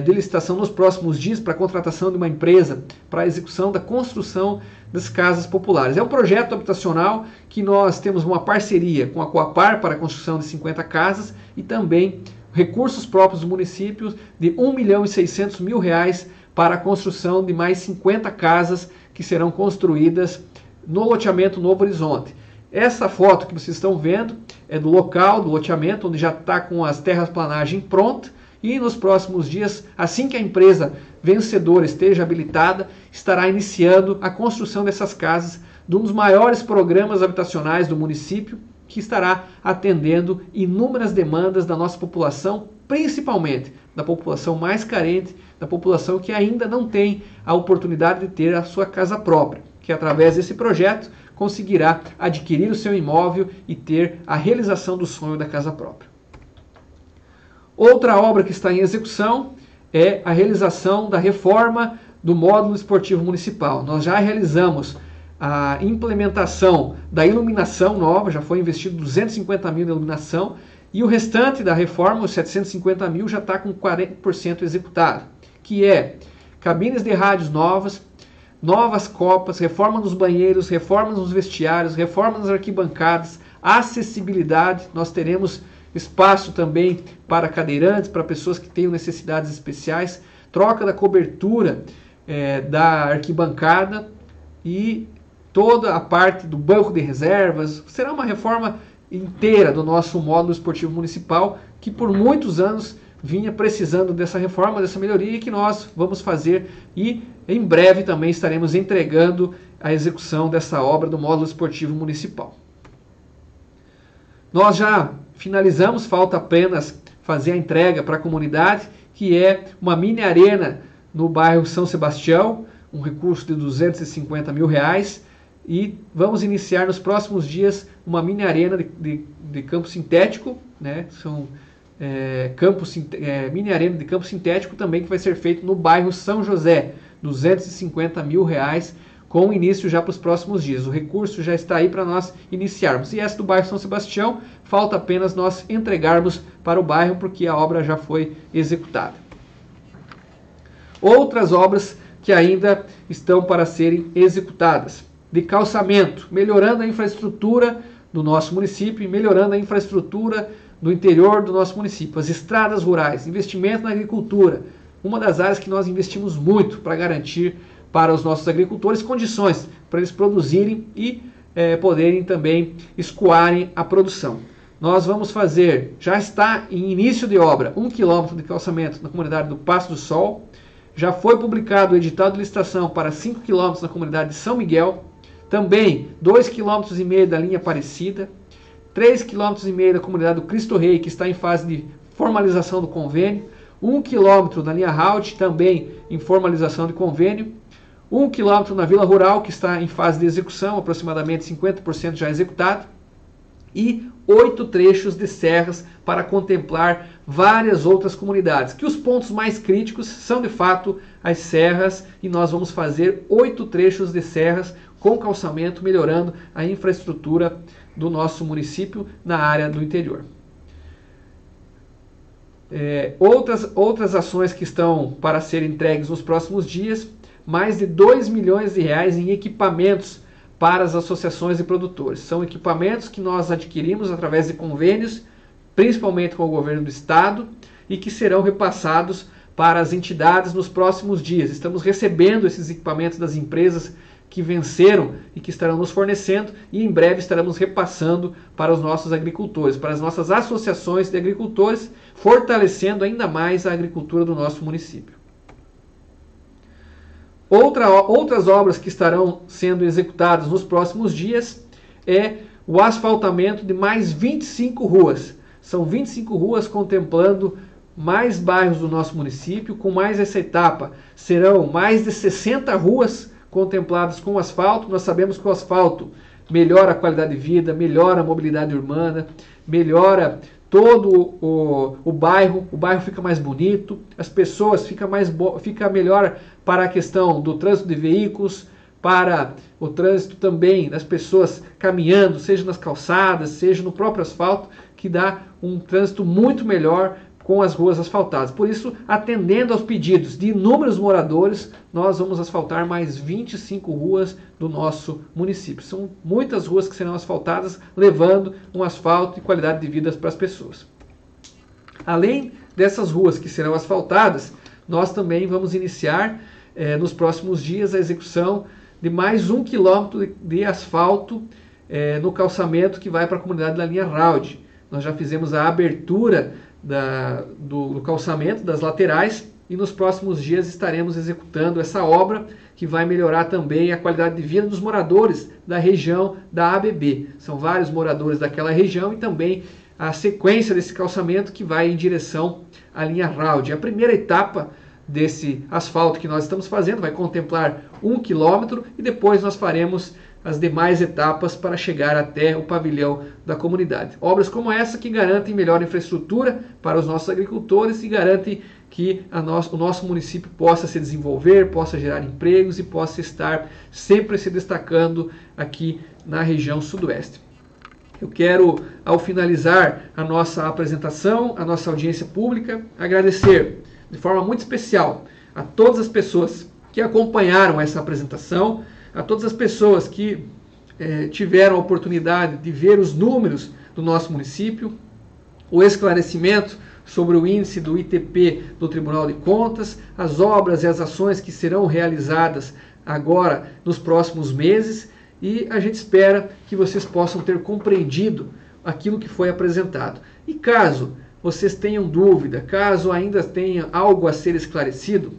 de licitação nos próximos dias para a contratação de uma empresa para a execução da construção das casas populares. É um projeto habitacional que nós temos uma parceria com a Coapar para a construção de 50 casas e também recursos próprios do município de R$ 1.600.000 para a construção de mais 50 casas que serão construídas no loteamento Novo Horizonte. Essa foto que vocês estão vendo é do local, do loteamento, onde já está com as terraplanagens prontas e nos próximos dias, assim que a empresa vencedora esteja habilitada, estará iniciando a construção dessas casas de um dos maiores programas habitacionais do município, que estará atendendo inúmeras demandas da nossa população, principalmente da população mais carente, da população que ainda não tem a oportunidade de ter a sua casa própria, que através desse projeto conseguirá adquirir o seu imóvel e ter a realização do sonho da casa própria. Outra obra que está em execução é a realização da reforma do módulo esportivo municipal. Nós já realizamos a implementação da iluminação nova, já foi investido 250 mil na iluminação, e o restante da reforma, os 750 mil, já está com 40% executado, que é cabines de rádios novas copas, reforma nos banheiros, reforma nos vestiários, reforma nas arquibancadas, acessibilidade, nós teremos espaço também para cadeirantes, para pessoas que tenham necessidades especiais, troca da cobertura da arquibancada e toda a parte do banco de reservas. Será uma reforma inteira do nosso módulo esportivo municipal, que por muitos anos vinha precisando dessa reforma, dessa melhoria, que nós vamos fazer e em breve também estaremos entregando a execução dessa obra do módulo esportivo municipal. Nós já finalizamos, falta apenas fazer a entrega para a comunidade, que é uma mini arena no bairro São Sebastião, um recurso de R$ 250 mil, e vamos iniciar nos próximos dias uma mini arena de campo sintético, né? São mini arena de campo sintético também, que vai ser feito no bairro São José, R$ 250 mil, com início já para os próximos dias. O recurso já está aí para nós iniciarmos. E essa do bairro São Sebastião, falta apenas nós entregarmos para o bairro, porque a obra já foi executada. Outras obras que ainda estão para serem executadas: de calçamento, melhorando a infraestrutura do nosso município e melhorando a infraestrutura do interior do nosso município. As estradas rurais, investimento na agricultura, uma das áreas que nós investimos muito para garantir para os nossos agricultores condições para eles produzirem e poderem também escoarem a produção. Nós vamos fazer, já está em início de obra, 1 km de calçamento na comunidade do Passo do Sol. Já foi publicado o edital de licitação para 5 km na comunidade de São Miguel. Também 2,5 km da linha Aparecida. 3,5 km da comunidade do Cristo Rei, que está em fase de formalização do convênio. 1 km na linha Halt, também em formalização de convênio. 1 km na Vila Rural, que está em fase de execução, aproximadamente 50% já executado. E 8 trechos de serras para contemplar várias outras comunidades, que os pontos mais críticos são de fato as serras, e nós vamos fazer 8 trechos de serras com calçamento, melhorando a infraestrutura do nosso município na área do interior. Outras ações que estão para serem entregues nos próximos dias: mais de R$ 2 milhões em equipamentos para as associações de produtores. São equipamentos que nós adquirimos através de convênios, principalmente com o governo do estado, e que serão repassados para as entidades nos próximos dias. Estamos recebendo esses equipamentos das empresas que venceram e que estarão nos fornecendo, e em breve estaremos repassando para os nossos agricultores, para as nossas associações de agricultores, fortalecendo ainda mais a agricultura do nosso município. Outras obras que estarão sendo executadas nos próximos dias é o asfaltamento de mais 25 ruas. São 25 ruas contemplando mais bairros do nosso município. Com mais essa etapa, serão mais de 60 ruas contempladas com asfalto. Nós sabemos que o asfalto melhora a qualidade de vida, melhora a mobilidade urbana, melhora todo o bairro fica mais bonito, as pessoas fica melhor para a questão do trânsito de veículos, para o trânsito também das pessoas caminhando, seja nas calçadas, seja no próprio asfalto, que dá um trânsito muito melhor com as ruas asfaltadas. Por isso, atendendo aos pedidos de inúmeros moradores, nós vamos asfaltar mais 25 ruas do nosso município. São muitas ruas que serão asfaltadas, levando um asfalto e qualidade de vida para as pessoas. Além dessas ruas que serão asfaltadas, nós também vamos iniciar nos próximos dias a execução de mais 1 quilômetro de asfalto no calçamento que vai para a comunidade da linha Raude. Nós já fizemos a abertura do calçamento das laterais e nos próximos dias estaremos executando essa obra que vai melhorar também a qualidade de vida dos moradores da região da ABB. São vários moradores daquela região e também a sequência desse calçamento que vai em direção à linha Raude. A primeira etapa desse asfalto que nós estamos fazendo vai contemplar 1 quilômetro e depois nós faremos as demais etapas para chegar até o pavilhão da comunidade. Obras como essa que garantem melhor infraestrutura para os nossos agricultores e garantem que o nosso município possa se desenvolver, possa gerar empregos e possa estar sempre se destacando aqui na região sudoeste. Eu quero, ao finalizar a nossa apresentação, a nossa audiência pública, agradecer de forma muito especial a todas as pessoas que acompanharam essa apresentação, a todas as pessoas que tiveram a oportunidade de ver os números do nosso município, o esclarecimento sobre o índice do ITP do Tribunal de Contas, as obras e as ações que serão realizadas agora nos próximos meses, e a gente espera que vocês possam ter compreendido aquilo que foi apresentado. E caso vocês tenham dúvida, caso ainda tenha algo a ser esclarecido,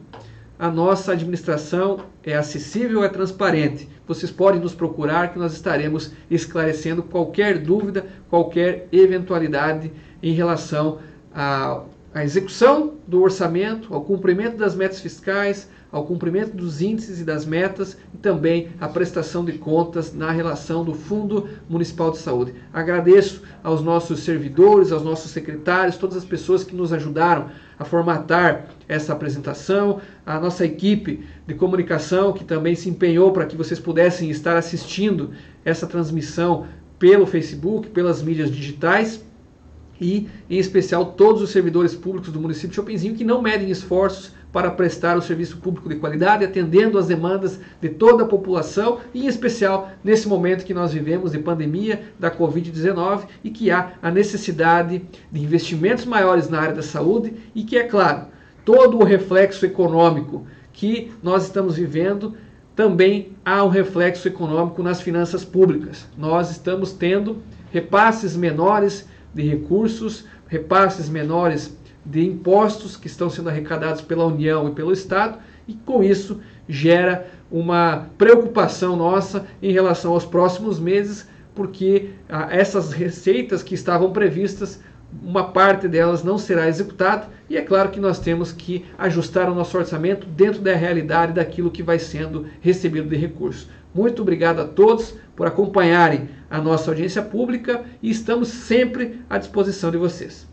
a nossa administração é acessível, é transparente. Vocês podem nos procurar que nós estaremos esclarecendo qualquer dúvida, qualquer eventualidade em relação à execução do orçamento, ao cumprimento das metas fiscais, ao cumprimento dos índices e das metas e também a prestação de contas na relação do Fundo Municipal de Saúde. Agradeço aos nossos servidores, aos nossos secretários, todas as pessoas que nos ajudaram a formatar essa apresentação, a nossa equipe de comunicação que também se empenhou para que vocês pudessem estar assistindo essa transmissão pelo Facebook, pelas mídias digitais e, em especial, todos os servidores públicos do município de Chopinzinho que não medem esforços para prestar o serviço público de qualidade, atendendo às demandas de toda a população, e em especial nesse momento que nós vivemos de pandemia da Covid-19 e que há a necessidade de investimentos maiores na área da saúde e que, é claro, todo o reflexo econômico que nós estamos vivendo, também há um reflexo econômico nas finanças públicas. Nós estamos tendo repasses menores de recursos, repasses menores de impostos que estão sendo arrecadados pela União e pelo Estado, e com isso gera uma preocupação nossa em relação aos próximos meses, porque essas receitas que estavam previstas, uma parte delas não será executada, e é claro que nós temos que ajustar o nosso orçamento dentro da realidade daquilo que vai sendo recebido de recursos. Muito obrigado a todos por acompanharem a nossa audiência pública e estamos sempre à disposição de vocês.